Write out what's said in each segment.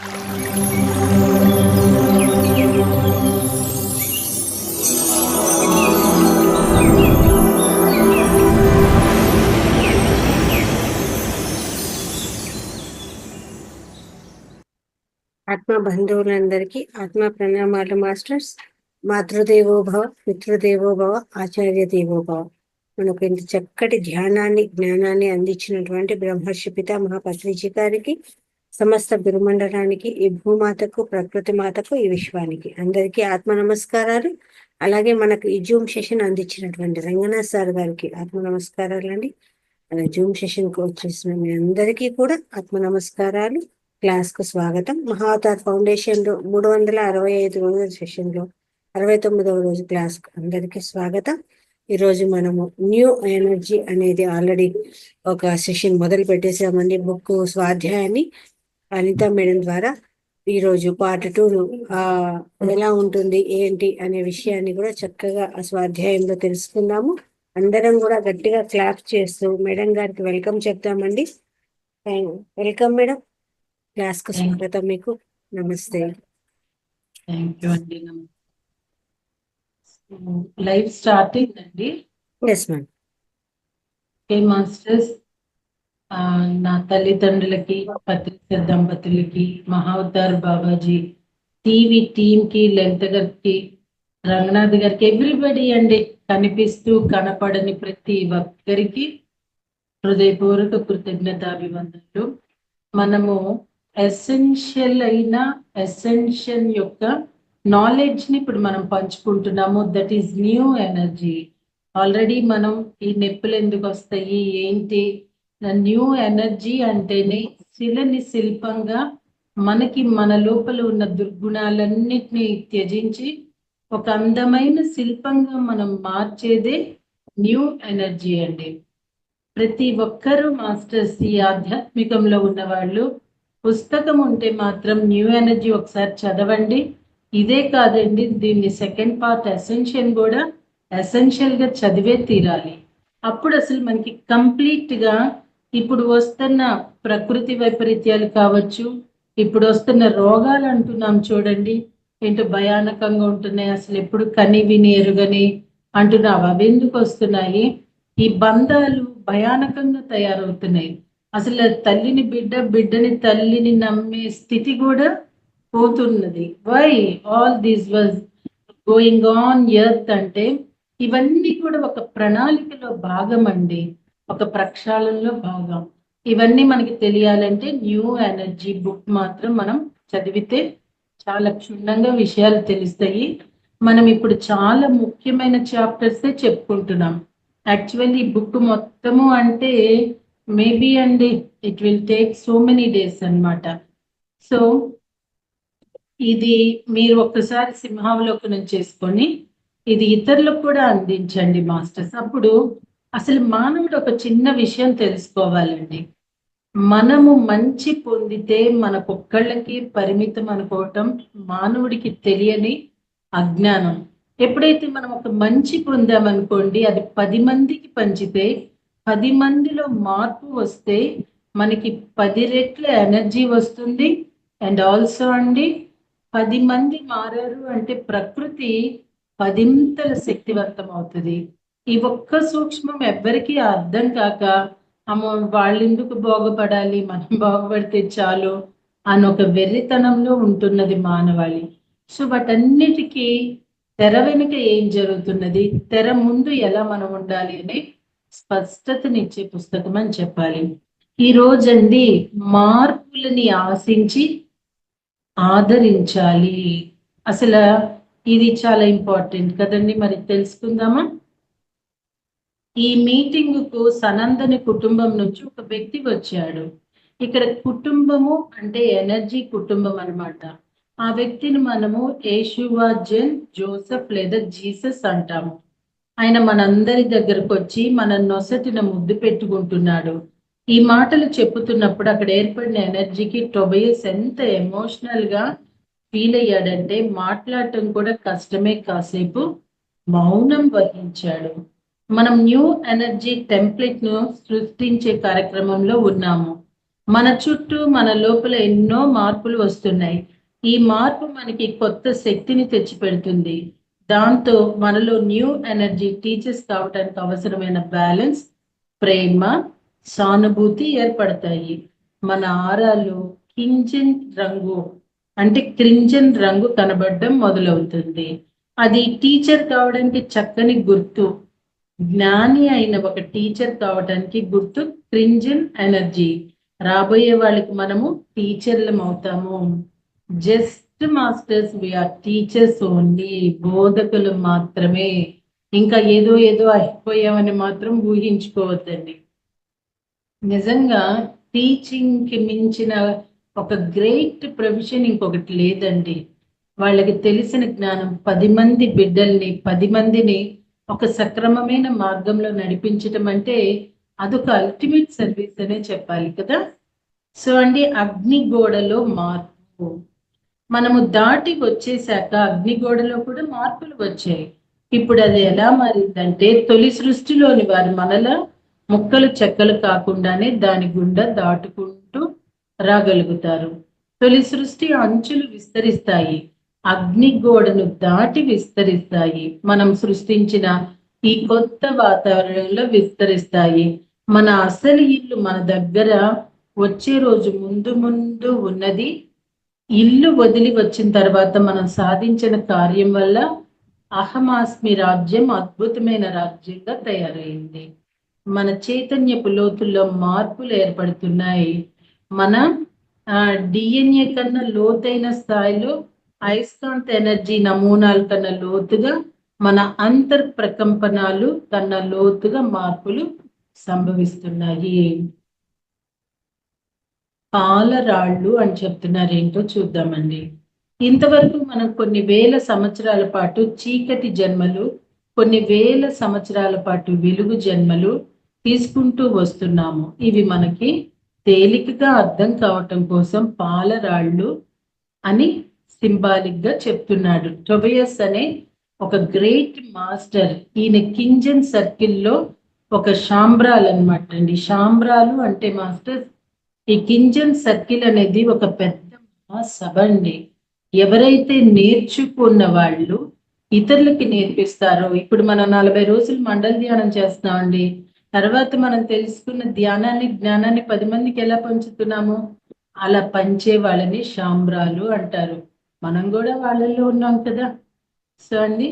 ఆత్మ బంధువులందరికీ ఆత్మ ప్రణామాలు మాస్టర్స్. మాతృదేవోభవ, పితృదేవోభవ, ఆచార్య దేవోభవ. మనకు ఇంత చక్కటి ధ్యానాన్ని జ్ఞానాన్ని అందించినటువంటి బ్రహ్మర్షి పితామహ పత్రిజీ గారికి, సమస్త గురుమండలానికి, ఈ భూమాతకు, ప్రకృతి మాతకు, ఈ విశ్వానికి అందరికీ ఆత్మ నమస్కారాలు. అలాగే మనకు ఈ జూమ్ సెషన్ అందించినటువంటి రంగనాథ్ సార్ గారికి ఆత్మ నమస్కారాలు అండి. అలా జూమ్ సెషన్ కు వచ్చేసిన మీ అందరికీ కూడా ఆత్మ నమస్కారాలు. క్లాస్ కు స్వాగతం. మహావతార్ ఫౌండేషన్ లో 365 రోజుల సెషన్ లో 69వ రోజు క్లాస్ కు అందరికీ స్వాగతం. ఈ రోజు మనము న్యూ ఎనర్జీ అనేది ఆల్రెడీ ఒక సెషన్ మొదలు పెట్టేసామండి. బుక్ స్వాధ్యాయాన్ని అనిత మేడం ద్వారా ఈ రోజు పార్ట్ 2 ఎలా ఉంటుంది ఏంటి అనే విషయాన్ని కూడా చక్కగా ఆ స్వాధ్యాయంలో తెలుసుకుందాము. అందరం కూడా గట్టిగా క్లాప్ చేస్తూ మేడం గారికి వెల్కమ్ చెప్తామండి. Welcome madam. క్లాస్ కు స్వాగతం. మీకు నమస్తే. థ్యాంక్ యూ అండి. లైవ్ స్టార్టింగ్ అండి. Yes ma'am. ఓకే మాస్టర్స్, నా తల్లిదండ్రులకి, పత్రిక దంపతులకి, మహావతార్ బాబాజీ టీవీ టీంకి, లలిత గారికి, రంగనాథ్ గారికి, ఎవ్రీబడి అండి, కనిపిస్తూ కనపడని ప్రతి ఒక్కరికి హృదయపూర్వక కృతజ్ఞతాభివందనలు. మనము ఎసెన్షియల్ అయిన ఎసెన్షియల్ యొక్క నాలెడ్జ్ ని ఇప్పుడు మనం పంచుకుంటున్నాము. That is new energy. Already మనం ఈ నొప్పులు ఎందుకు వస్తాయి ఏంటి, న్యూ ఎనర్జీ అంటేనే శిలని శిల్పంగా మనకి మన లోపల ఉన్న దుర్గుణాలన్నిటినీ త్యజించి ఒక అందమైన శిల్పంగా మనం మార్చేదే న్యూ ఎనర్జీ అండి. ప్రతి ఒక్కరూ మాస్టర్స్, ఈ ఆధ్యాత్మికంలో ఉన్న వాళ్ళు పుస్తకం ఉంటే మాత్రం న్యూ ఎనర్జీ ఒకసారి చదవండి. ఇదే కాదండి, దీన్ని సెకండ్ పార్ట్ ఎసెన్షియల్ కూడా ఎసెన్షియల్ గా చదివే తీరాలి. అప్పుడు అసలు మనకి కంప్లీట్ గా ఇప్పుడు వస్తున్న ప్రకృతి వైపరీత్యాలు కావచ్చు, ఇప్పుడు వస్తున్న రోగాలు అంటున్నాం చూడండి, ఏంటో భయానకంగా ఉంటున్నాయి, అసలు ఎప్పుడు కని విని ఎరుగని అంటున్నావు, అవి ఎందుకు వస్తున్నాయి? ఈ బంధాలు భయానకంగా తయారవుతున్నాయి. అసలు తల్లిని బిడ్డ, బిడ్డని తల్లిని నమ్మే స్థితి కూడా పోతున్నది. Why all these was going on earth అంటే ఇవన్నీ కూడా ఒక ప్రణాళికలో భాగం అండి, ఒక ప్రక్షాళనలో భాగం. ఇవన్నీ మనకి తెలియాలంటే న్యూ ఎనర్జీ బుక్ మాత్రం మనం చదివితే చాలా క్షుణ్ణంగా విషయాలు తెలుస్తాయి. మనం ఇప్పుడు చాలా ముఖ్యమైన చాప్టర్సే చెప్పుకుంటున్నాం. యాక్చువల్లీ ఈ బుక్ మొత్తము అంటే మేబీ అండి it will take so many days అన్నమాట. సో ఇది మీరు ఒక్కసారి సింహావలోకనం చేసుకొని ఇది ఇతరులకు కూడా అందించండి మాస్టర్స్. అప్పుడు అసలు మానవుడు ఒక చిన్న విషయం తెలుసుకోవాలండి. మనము మంచి పొందితే మనకొక్కళ్ళకి పరిమితం అనుకోవటం మానవుడికి తెలియని అజ్ఞానం. ఎప్పుడైతే మనం ఒక మంచి పొందామనుకోండి, అది 10 మందికి పంచితే 10 మందిలో మార్పు వస్తే మనకి 10 రెట్ల ఎనర్జీ వస్తుంది. అండ్ ఆల్సో అండి 10 మంది మారారు అంటే ప్రకృతి 10ంతల శక్తివంతం అవుతుంది. ఈ ఒక్క సూక్ష్మం ఎవ్వరికీ అర్థం కాక అమ్మో వాళ్ళు ఎందుకు బాగుపడాలి, మనం బాగుపడితే చాలు అని ఒక వెర్రితనంలో ఉంటున్నది మానవాళి. సో వాటన్నిటికీ తెర వెనుక ఏం జరుగుతున్నది, తెర ముందు ఎలా మనం ఉండాలి అనే స్పష్టతనిచ్చే పుస్తకం అని చెప్పాలి. ఈ రోజండి మార్పులని ఆశించి ఆదరించాలి. అసలు ఇది చాలా ఇంపార్టెంట్ కదండి. మరి తెలుసుకుందామా? ఈ మీటింగ్ కు సనందని కుటుంబం నుంచి ఒక వ్యక్తి వచ్చాడు. ఇక్కడ కుటుంబము అంటే ఎనర్జీ కుటుంబం అన్నమాట. ఆ వ్యక్తిని మనము యేషువా జెన్ జోసెఫ్ లేదా జీసస్ అంటాము. ఆయన మనందరి దగ్గరకు వచ్చి మన నొసటిన ముద్దు పెట్టుకుంటున్నాడు. ఈ మాటలు చెప్పుతున్నప్పుడు అక్కడ ఏర్పడిన ఎనర్జీకి టొబియస్ ఎంత ఎమోషనల్ గా ఫీల్ అయ్యాడంటే మాట్లాడటం కూడా కష్టమే. కాసేపు మౌనం వహించాడు. మనం న్యూ ఎనర్జీ టెంప్లెట్ ను సృష్టించే కార్యక్రమంలో ఉన్నాము. మన చుట్టూ మన లోపల ఎన్నో మార్పులు వస్తున్నాయి. ఈ మార్పు మనకి కొత్త శక్తిని తెచ్చిపెడుతుంది. దాంతో మనలో న్యూ ఎనర్జీ టీచర్స్ కావడానికి అవసరమైన బ్యాలెన్స్, ప్రేమ, సానుభూతి ఏర్పడతాయి. మన ఆరాలో క్రింజన్ రంగు కనబడడం మొదలవుతుంది. అది టీచర్ కావడానికి చక్కని గుర్తు. జ్ఞాని అయిన ఒక టీచర్ కావడానికి గుర్తు క్రింజన్ ఎనర్జీ. రాబోయే వాళ్ళకి మనము టీచర్లం అవుతాము. Just masters, we are teachers only, బోధకులు మాత్రమే. ఇంకా ఏదో ఏదో అయిపోయామని మాత్రం ఊహించుకోవద్దండి. నిజంగా టీచింగ్ కి మించిన ఒక గ్రేట్ ప్రొఫెషన్ ఇంకొకటి లేదండి. వాళ్ళకి తెలిసిన జ్ఞానం 10 మంది బిడ్డల్ని, 10 మందిని ఒక సక్రమమైన మార్గంలో నడిపించటం అంటే అదొక అల్టిమేట్ సర్వీస్ అనే చెప్పాలి కదా. సో అండి, అగ్నిగోడలో మార్పు మనము దాటి వచ్చేసాక అగ్నిగోడలో కూడా మార్పులు వచ్చాయి. ఇప్పుడు అది ఎలా మారిందంటే, తొలి సృష్టిలోని వారు మనలా ముక్కలు చెక్కలు కాకుండానే దాని గుండా దాటుకుంటూ రాగలుగుతారు. తొలి సృష్టి అంచులు విస్తరిస్తాయి, అగ్నిగోడను దాటి విస్తరిస్తాయి. మనం సృష్టించిన ఈ కొత్త వాతావరణంలో విస్తరిస్తాయి. మన అసలు ఇల్లు మన దగ్గర వచ్చే రోజు ముందు ముందు ఉన్నది. ఇల్లు వదిలి వచ్చిన తర్వాత మనం సాధించిన కార్యం వల్ల అహమాస్మి రాజ్యం అద్భుతమైన రాజ్యంగా తయారైంది. మన చైతన్యపు లోతుల్లో మార్పులు ఏర్పడుతున్నాయి. మన డిఎన్ఏ కన్నా లోతైన స్థాయిలో, అయస్కాంత ఎనర్జీ నమూనాల కన్నా లోతుగా, మన అంతర్ ప్రకంపనాలు కన్నా లోతుగా మార్పులు సంభవిస్తున్నాయి. పాలరాళ్ళు అని చెప్తున్నారు, ఏంటో చూద్దామండి. ఇంతవరకు మనం కొన్ని వేల సంవత్సరాల పాటు చీకటి జన్మలు, కొన్ని వేల సంవత్సరాల పాటు వెలుగు జన్మలు తీసుకుంటూ వస్తున్నాము. ఇవి మనకి తేలికగా అర్థం కావటం కోసం పాలరాళ్ళు అని సింబాలిక్ గా చెప్తున్నాడు. టొబియస్ అనే ఒక గ్రేట్ మాస్టర్, ఈయన కింజన్ సర్కిల్లో ఒక షాంబ్రాల్ అనమాట అండి. షాంబ్రాలు అంటే మాస్టర్స్, ఈ కింజన్ సర్కిల్ అనేది ఒక పెద్ద సభ అండి. ఎవరైతే నేర్చుకున్న వాళ్ళు ఇతరులకి నేర్పిస్తారో, ఇప్పుడు మనం 40 రోజులు మండల ధ్యానం చేస్తున్నామండి. తర్వాత మనం తెలుసుకున్న ధ్యానాన్ని, జ్ఞానాన్ని 10 మందికి ఎలా పంచుతున్నాము? అలా పంచే వాళ్ళని షాంబ్రాలు అంటారు. మనం కూడా వాళ్ళల్లో ఉన్నాం కదా. సో అండి,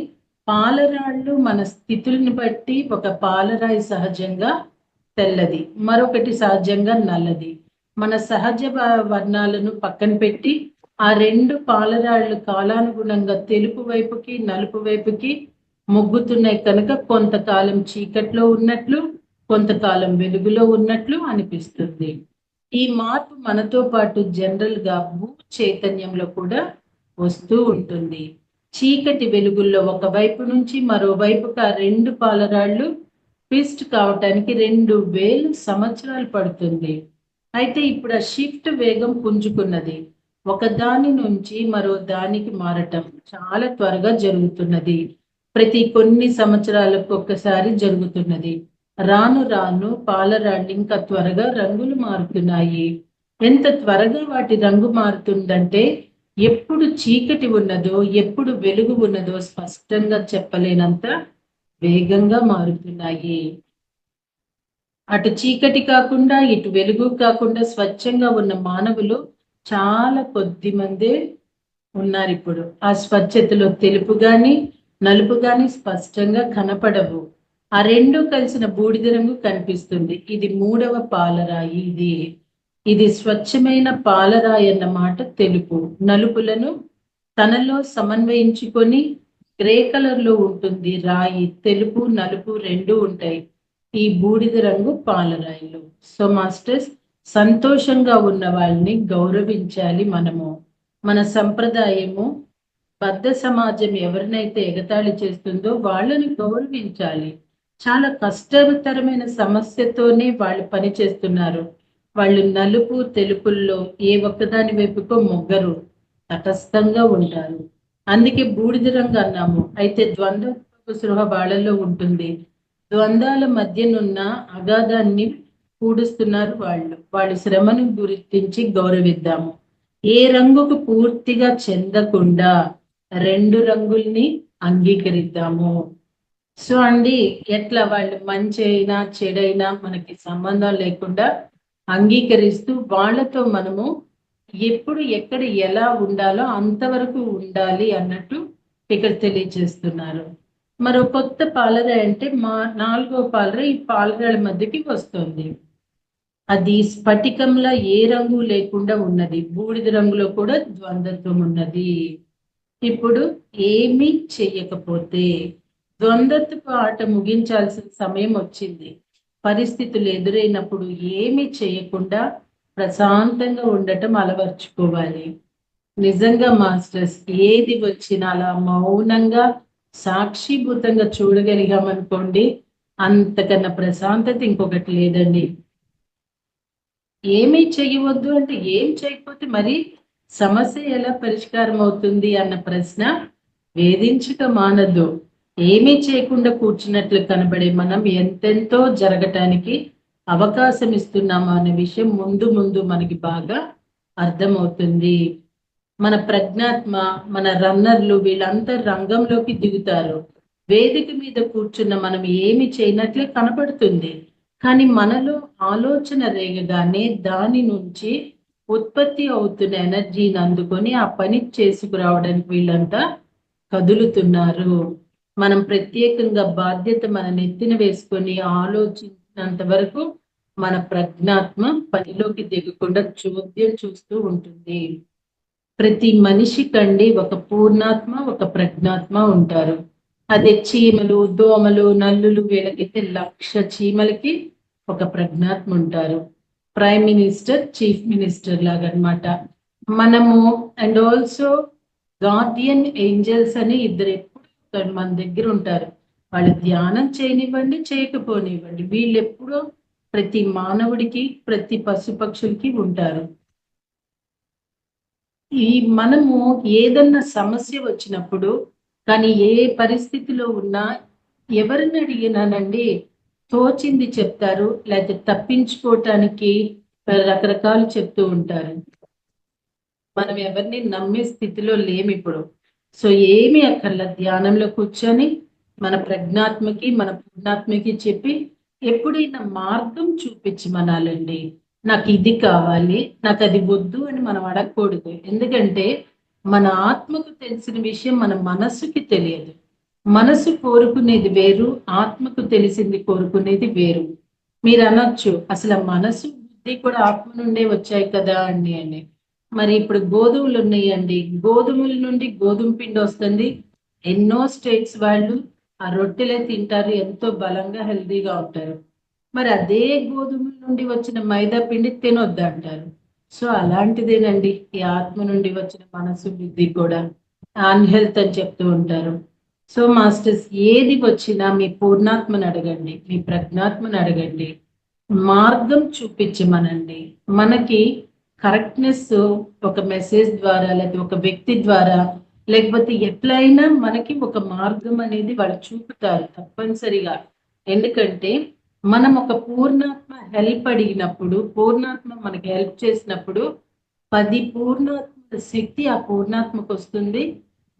పాలరాళ్ళు మన స్థితుల్ని బట్టి, ఒక పాలరాయి సహజంగా తెల్లది, మరొకటి సహజంగా నల్లది. మన సహజ వర్ణాలను పక్కన పెట్టి ఆ 2 పాలరాళ్ళు కాలానుగుణంగా తెలుపు వైపుకి, నలుపు వైపుకి మొగ్గుతున్నాయి కనుక కొంతకాలం చీకట్లో ఉన్నట్లు, కొంతకాలం వెలుగులో ఉన్నట్లు అనిపిస్తుంది. ఈ మార్పు మనతో పాటు జనరల్ గా భూ చైతన్యంలో కూడా వస్తూ ఉంటుంది. చీకటి వెలుగుల్లో ఒకవైపు నుంచి మరోవైపుకి ఆ 2 పాలరాళ్ళు ట్విస్ట్ కావటానికి 2000 సంవత్సరాలు పడుతుంది. అయితే ఇప్పుడు ఆ షిఫ్ట్ వేగం పుంజుకున్నది. ఒక దాని నుంచి మరో దానికి మారటం చాలా త్వరగా జరుగుతున్నది. ప్రతి కొన్ని సంవత్సరాలకు ఒక్కసారి జరుగుతున్నది. రాను రాను పాలరాళ్ళు ఇంకా త్వరగా రంగులు మారుతున్నాయి. ఎంత త్వరగా వాటి రంగు మారుతుందంటే, ఎప్పుడు చీకటి ఉన్నదో, ఎప్పుడు వెలుగు ఉన్నదో స్పష్టంగా చెప్పలేనంత వేగంగా మారుతున్నాయి. అటు చీకటి కాకుండా, ఇటు వెలుగు కాకుండా స్వచ్ఛంగా ఉన్న మానవులు చాలా కొద్ది మందే ఉన్నారు ఇప్పుడు. ఆ స్వచ్ఛతలో తెలుపు గాని, నలుపు గాని స్పష్టంగా కనపడవు. ఆ 2 కలిసిన బూడిద రంగు కనిపిస్తుంది. ఇది 3వ పాలరాయి. ఇది స్వచ్ఛమైన పాలరాయి అన్నమాట. తెలుపు, నలుపులను తనలో సమన్వయించుకొని గ్రే కలర్ లో ఉంటుంది రాయి. తెలుపు, నలుపు 2 ఉంటాయి ఈ బూడిద రంగు పాలరాయిలో. సో మాస్టర్స్, సంతోషంగా ఉన్న వాళ్ళని గౌరవించాలి మనము. మన సంప్రదాయము, బద్ధ సమాజం ఎవరినైతే ఎగతాళి చేస్తుందో వాళ్ళని గౌరవించాలి. చాలా కష్టతరమైన సమస్యతోనే వాళ్ళు పని చేస్తున్నారు. వాళ్ళు నలుపు తెలుపుల్లో ఏ ఒక్కదాని వైపుకో మొగ్గరు, తటస్థంగా ఉంటారు. అందుకే బూడిద రంగు అన్నాము. అయితే ద్వంద్వ సృహ వాళ్ళలో ఉంటుంది. ద్వంద్వాల మధ్యనున్న అగాధాన్ని పూడుస్తున్నారు వాళ్ళ శ్రమను గుర్తించి గౌరవిద్దాము. ఏ రంగుకు పూర్తిగా చెందకుండా 2 రంగుల్ని అంగీకరిద్దాము. సో అండి, ఎట్లా వాళ్ళు మంచి అయినా చెడైనా మనకి సంబంధం లేకుండా అంగీకరిస్తూ వాళ్ళతో మనము ఎప్పుడు ఎక్కడ ఎలా ఉండాలో అంతవరకు ఉండాలి అన్నట్టు ఇక్కడ తెలియజేస్తున్నారు. మరో కొత్త పాలర అంటే 4వ పాలర ఈ పాలరాల మధ్యకి వస్తుంది. అది స్ఫటికంలా ఏ రంగు లేకుండా ఉన్నది. బూడిద రంగులో కూడా ద్వంద్వత్వం ఉన్నది. ఇప్పుడు ఏమీ చెయ్యకపోతే ద్వంద్వత్వపు ఆట ముగించాల్సిన సమయం వచ్చింది. పరిస్థితులు ఎదురైనప్పుడు ఏమీ చేయకుండా ప్రశాంతంగా ఉండటం అలవర్చుకోవాలి. నిజంగా మాస్టర్స్, ఏది వచ్చినా అలా మౌనంగా సాక్షిభూతంగా చూడగలిగామనుకోండి, అంతకన్నా ప్రశాంతత ఇంకొకటి లేదండి. ఏమీ చెయ్యవద్దు అంటే ఏం చేయకపోతే మరి సమస్య ఎలా పరిష్కారం అవుతుంది అన్న ప్రశ్న వేధించక మానదు. ఏమీ చేయకుండా కూర్చున్నట్లు కనబడే మనం ఎంతెంతో జరగటానికి అవకాశం ఇస్తున్నాము అనే విషయం ముందు ముందు మనకి బాగా అర్థమవుతుంది. మన ప్రజ్ఞాత్మ, మన రన్నర్లు వీళ్ళంతా రంగంలోకి దిగుతారు. వేదిక మీద కూర్చున్న మనం ఏమి చేయనట్లే కనపడుతుంది. కానీ మనలో ఆలోచన రేగగానే దాని నుంచి ఉత్పత్తి అవుతున్న ఎనర్జీని అందుకొని ఆ పని చేసుకురావడానికి వీళ్ళంతా కదులుతున్నారు. మనం ప్రత్యేకంగా బాధ్యత మన నెత్తిన వేసుకొని ఆలోచించినంత వరకు మన ప్రజ్ఞాత్మ పనిలోకి దిగకుండా చోద్యం చూస్తూ ఉంటుంది. ప్రతి మనిషి కండి ఒక పూర్ణాత్మ, ఒక ప్రజ్ఞాత్మ ఉంటారు. అదే చీమలు, దోమలు, నల్లులు వీళ్ళకైతే 1,00,000 చీమలకి ఒక ప్రజ్ఞాత్మ ఉంటారు. ప్రైమ్ మినిస్టర్, చీఫ్ మినిస్టర్ లాగా అనమాట. మనము అండ్ ఆల్సో గార్డియన్ ఏంజల్స్ అని ఇద్దరు ఎప్పుడు మన దగ్గర ఉంటారు. వాళ్ళు ధ్యానం చేయనివ్వండి, చేయకపోనివ్వండి, వీళ్ళు ఎప్పుడో ప్రతి మానవుడికి, ప్రతి పశుపక్షులకి ఉంటారు. ఈ మనము ఏదన్నా సమస్య వచ్చినప్పుడు కానీ ఏ పరిస్థితిలో ఉన్నా ఎవరిని అడిగినానండి తోచింది చెప్తారు, లేకపోతే తప్పించుకోవటానికి రకరకాలు చెప్తూ ఉంటారు. మనం ఎవరిని నమ్మే స్థితిలో లేము ఇప్పుడు. సో ఏమి అక్కర్ల, ధ్యానంలో కూర్చొని మన ప్రజ్ఞాత్మకి, మన పూర్ణాత్మకి చెప్పి ఎప్పుడైనా మార్గం చూపించి మనాలండి. నాకు ఇది కావాలి, నాకు అది వద్దు అని మనం అడగకూడదు. ఎందుకంటే మన ఆత్మకు తెలిసిన విషయం మన మనస్సుకి తెలియదు. మనసు కోరుకునేది వేరు, ఆత్మకు తెలిసింది కోరుకునేది వేరు. మీరు అనొచ్చు, అసలు మనసు బుద్ధి కూడా ఆత్మ నుండే వచ్చాయి కదా అండి అని. మరి ఇప్పుడు గోధుమలు ఉన్నాయండి, గోధుమల నుండి గోధుమ పిండి వస్తుంది. ఎన్నో స్టేట్స్ వాళ్ళు ఆ రొట్టెలే తింటారు, ఎంతో బలంగా హెల్తీగా ఉంటారు. మరి అదే గోధుమల నుండి వచ్చిన మైదా పిండి తినొద్దు అంటారు. సో అలాంటిదేనండి ఈ ఆత్మ నుండి వచ్చిన మనసు బుద్ధి కూడా అన్హెల్త్ అని చెప్తూ ఉంటారు. సో మాస్టర్స్, ఏది వచ్చినా మీ పూర్ణాత్మని అడగండి, మీ ప్రజ్ఞాత్మని అడగండి, మార్గం చూపించమనండి. మనకి కరెక్ట్నెస్ ఒక మెసేజ్ ద్వారా, లేకపోతే ఒక వ్యక్తి ద్వారా, లేకపోతే ఎట్లయినా మనకి ఒక మార్గం అనేది వాళ్ళు చూపుతారు తప్పనిసరిగా. ఎందుకంటే మనం ఒక పూర్ణాత్మ హెల్ప్ అడిగినప్పుడు, పూర్ణాత్మ మనకి హెల్ప్ చేసినప్పుడు 10 పూర్ణాత్మ శక్తి ఆ పూర్ణాత్మకు వస్తుంది.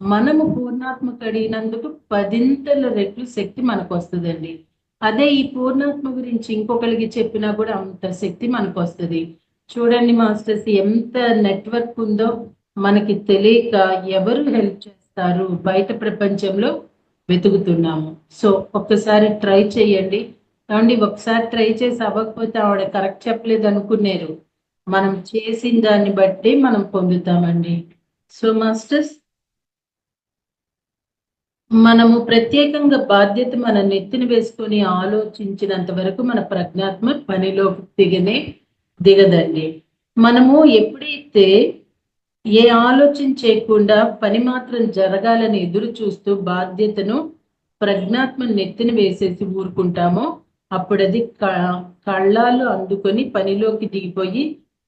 మనము పూర్ణాత్మకు అడిగినందుకు 10 రెట్లు శక్తి మనకు వస్తుందండి. అదే ఈ పూర్ణాత్మ గురించి ఇంకొకరికి చెప్పినా కూడా అంత శక్తి మనకు వస్తుంది. చూడండి మాస్టర్స్, ఎంత నెట్వర్క్ ఉందో మనకి తెలియక ఎవరు హెల్ప్ చేస్తారు బయట ప్రపంచంలో వెతుకుతున్నాము. సో ఒక్కసారి ట్రై చేయండి. ఏమండి, ఒకసారి ట్రై చేసి అవ్వకపోతే ఆవిడ కరెక్ట్ చెప్పలేదు అనుకున్నారు, మనం చేసిన దాన్ని బట్టి మనం పొందుతామండి. సో మాస్టర్స్, మనము ప్రత్యేకంగా బాధ్యత మన నెత్తిన వేసుకొని ఆలోచించినంత వరకు మన ప్రజ్ఞాత్మ పనిలోకి దిగదండి. మనము ఎప్పుడైతే ఏ ఆలోచన చేయకుండా పని మాత్రం జరగాలని ఎదురు చూస్తూ బాధ్యతను ప్రజ్ఞాత్మ నెత్తిన వేసేసి ఊరుకుంటామో అప్పుడు అది కళ్ళాలు అందుకొని పనిలోకి దిగిపోయి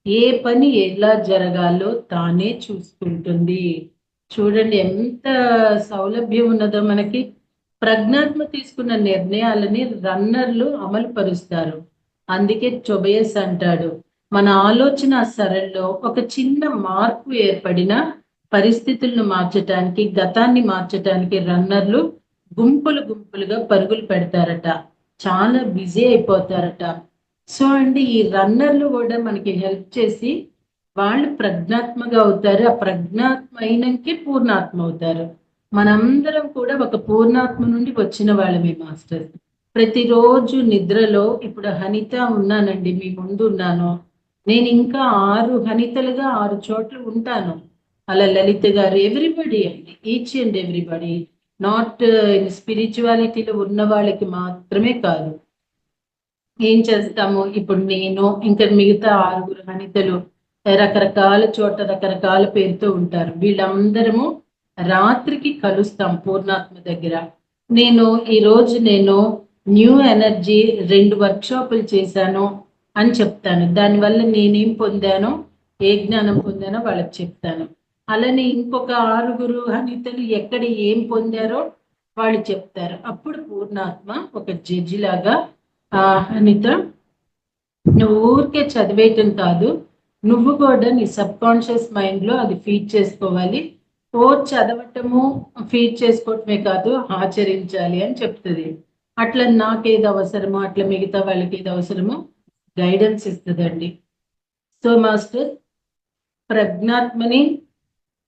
ఏ పని ఎలా జరగాలో తానే చూసుకుంటుంది. చూడండి ఎంత సౌలభ్యం ఉన్నదో మనకి. ప్రజ్ఞాత్మ తీసుకున్న నిర్ణయాలని రన్నర్లు అమలు పరుస్తారు. అందుకే టొబియస్ అంటాడు, మన ఆలోచన సరళిలో ఒక చిన్న మార్పు ఏర్పడిన పరిస్థితులను మార్చటానికి, గతాన్ని మార్చటానికి రన్నర్లు గుంపులు గుంపులుగా పరుగులు పెడతారట, చాలా బిజీ అయిపోతారట. సో అండి, ఈ రన్నర్లు కూడా మనకి హెల్ప్ చేసి వాళ్ళు ప్రజ్ఞాత్మగా అవుతారు. ఆ ప్రజ్ఞాత్మ అయినాకే పూర్ణాత్మ అవుతారు. మనందరం కూడా ఒక పూర్ణాత్మ నుండి వచ్చిన వాళ్ళమే మాస్టర్. ప్రతిరోజు నిద్రలో ఇప్పుడు హనిత ఉన్నానండి, మీ ముందు ఉన్నాను. నేను ఇంకా 6 హనితలుగా 6 చోట్ల ఉంటాను. అలా లలిత గారు, ఎవ్రీబడి అండి, ఈచ్ అండ్ ఎవ్రీబడి, నాట్ స్పిరిచువాలిటీలో ఉన్న వాళ్ళకి మాత్రమే కాదు. ఏం చేస్తాము ఇప్పుడు, నేను ఇంకా మిగతా 6 హనితలు రకరకాల చోట రకరకాల పేరుతో ఉంటారు. వీళ్ళందరము రాత్రికి కలుస్తాం పూర్ణాత్మ దగ్గర. నేను న్యూ ఎనర్జీ 2 వర్క్షాపులు చేశాను అని చెప్తాను. దానివల్ల నేనేం పొందానో, ఏ జ్ఞానం పొందానో వాళ్ళకి చెప్తాను. అలానే ఇంకొక 6 హనితలు ఎక్కడ ఏం పొందారో వాళ్ళు చెప్తారు. అప్పుడు పూర్ణాత్మ ఒక జడ్జి లాగా, అనిత, నువ్వు ఊరికే చదివేయటం కాదు, నువ్వు కూడా నీ సబ్ కాన్షియస్ మైండ్ లో అది ఫీడ్ చేసుకోవాలి. ఓ చదవటము ఫీడ్ చేసుకోవటమే కాదు, ఆచరించాలి అని చెప్తుంది. అట్లా నాకేది అవసరమో, అట్లా మిగతా వాళ్ళకి ఏది అవసరమో గైడెన్స్ ఇస్తుందండి. సో మాస్టర్, ప్రజ్ఞాత్మని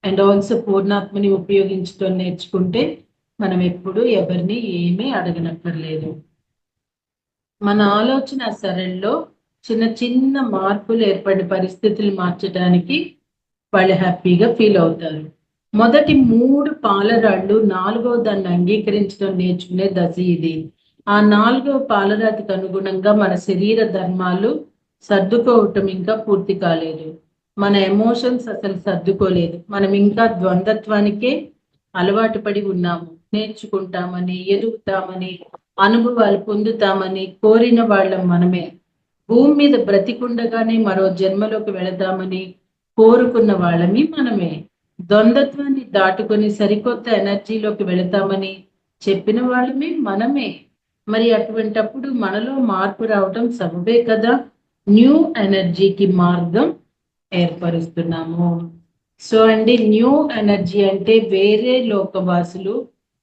అండ్ ఆల్సో పూర్ణాత్మని ఉపయోగించడం నేర్చుకుంటే మనం ఎప్పుడు ఎవరిని ఏమీ అడగనక్కర్లేదు. మన ఆలోచన సరళిలో చిన్న చిన్న మార్పులు ఏర్పడిన పరిస్థితులు మార్చడానికి వాళ్ళు హ్యాపీగా ఫీల్ అవుతారు. మొదటి 3 పాలరాళ్ళు 4వ దాన్ని అంగీకరించడం నేర్చుకునే దశ ఇది. ఆ 4వ పాలరాతికి అనుగుణంగా మన శరీర ధర్మాలు సర్దుకోవటం ఇంకా పూర్తి కాలేదు. మన ఎమోషన్స్ అసలు సర్దుకోలేదు. మనం ఇంకా ద్వంద్వత్వానికే అలవాటు పడి ఉన్నాము. నేర్చుకుంటామని, ఎదుగుతామని, అనుభవాలు పొందుతామని కోరిన వాళ్ళం మనమే. భూమి మీద బ్రతికుండగానే మరో జన్మలోకి వెళదామని కోరుకున్న వాళ్ళమి మనమే. ద్వంద్వత్వాన్ని దాటుకొని సరికొత్త ఎనర్జీలోకి వెళతామని చెప్పిన వాళ్ళమే మనమే. మరి అటువంటప్పుడు మనలో మార్పు రావటం సబబే కదా. న్యూ ఎనర్జీకి మార్గం ఏర్పరుస్తున్నాము. సో అండి, న్యూ ఎనర్జీ అంటే వేరే లోకవాసులు,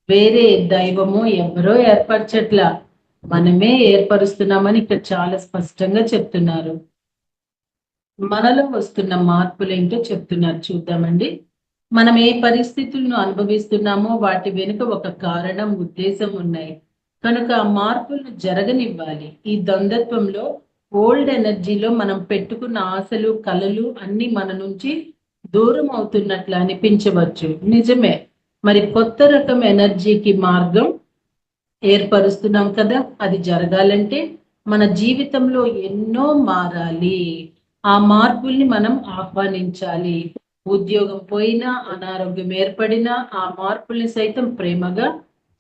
వేరే దైవము ఎవరో ఏర్పరచట్లా, మనమే ఏర్పరుస్తున్నామని ఇక్కడ చాలా స్పష్టంగా చెప్తున్నారు. మనలో వస్తున్న మార్పులు ఏంటో చెప్తున్నారు, చూద్దామండి. మనం ఏ పరిస్థితులను అనుభవిస్తున్నామో వాటి వెనుక ఒక కారణం, ఉద్దేశం ఉన్నాయి. కనుక ఆ మార్పులను జరగనివ్వాలి. ఈ ద్వంద్వత్వంలో, ఓల్డ్ ఎనర్జీలో మనం పెట్టుకున్న ఆశలు, కలలు అన్ని మన నుంచి దూరం అవుతున్నట్లు అనిపించవచ్చు, నిజమే. మరి కొత్త రకం ఎనర్జీకి మార్గం ఏర్పరుస్తున్నాం కదా. అది జరగాలంటే మన జీవితంలో ఎన్నో మారాలి. ఆ మార్పుల్ని మనం ఆహ్వానించాలి. ఉద్యోగం పోయినా, అనారోగ్యం ఏర్పడినా ఆ మార్పుల్ని సైతం ప్రేమగా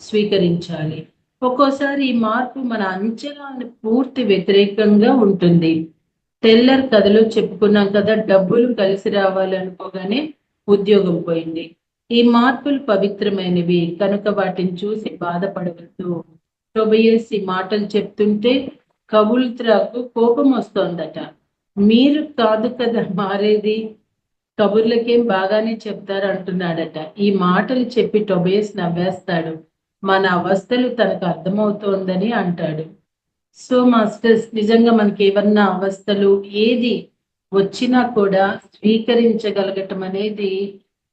స్వీకరించాలి. ఒక్కోసారి ఈ మార్పు మన అంచనాలను పూర్తి వ్యతిరేకంగా ఉంటుంది. టెల్లర్ కథలో చెప్పుకున్నాం కదా, డబ్బులు కలిసి రావాలనుకోగానే ఉద్యోగం పోయింది. ఈ మార్పులు పవిత్రమైనవి కనుక వాటిని చూసి బాధపడవద్దు. టొబియస్ ఈ మాటలు చెప్తుంటే కబుల్త్రాకు కోపం వస్తోందట. మీరు కాదు కదా మారేది, కబుర్లకేం బాగానే చెప్తారు అంటున్నాడట. ఈ మాటలు చెప్పి టొబియస్ నవ్వేస్తాడు. మన అవస్థలు తనకు అర్థమవుతోందని అంటాడు. సో మాస్టర్స్, నిజంగా మనకి ఏమన్నా అవస్థలు ఏది వచ్చినా కూడా స్వీకరించగలగటం అనేది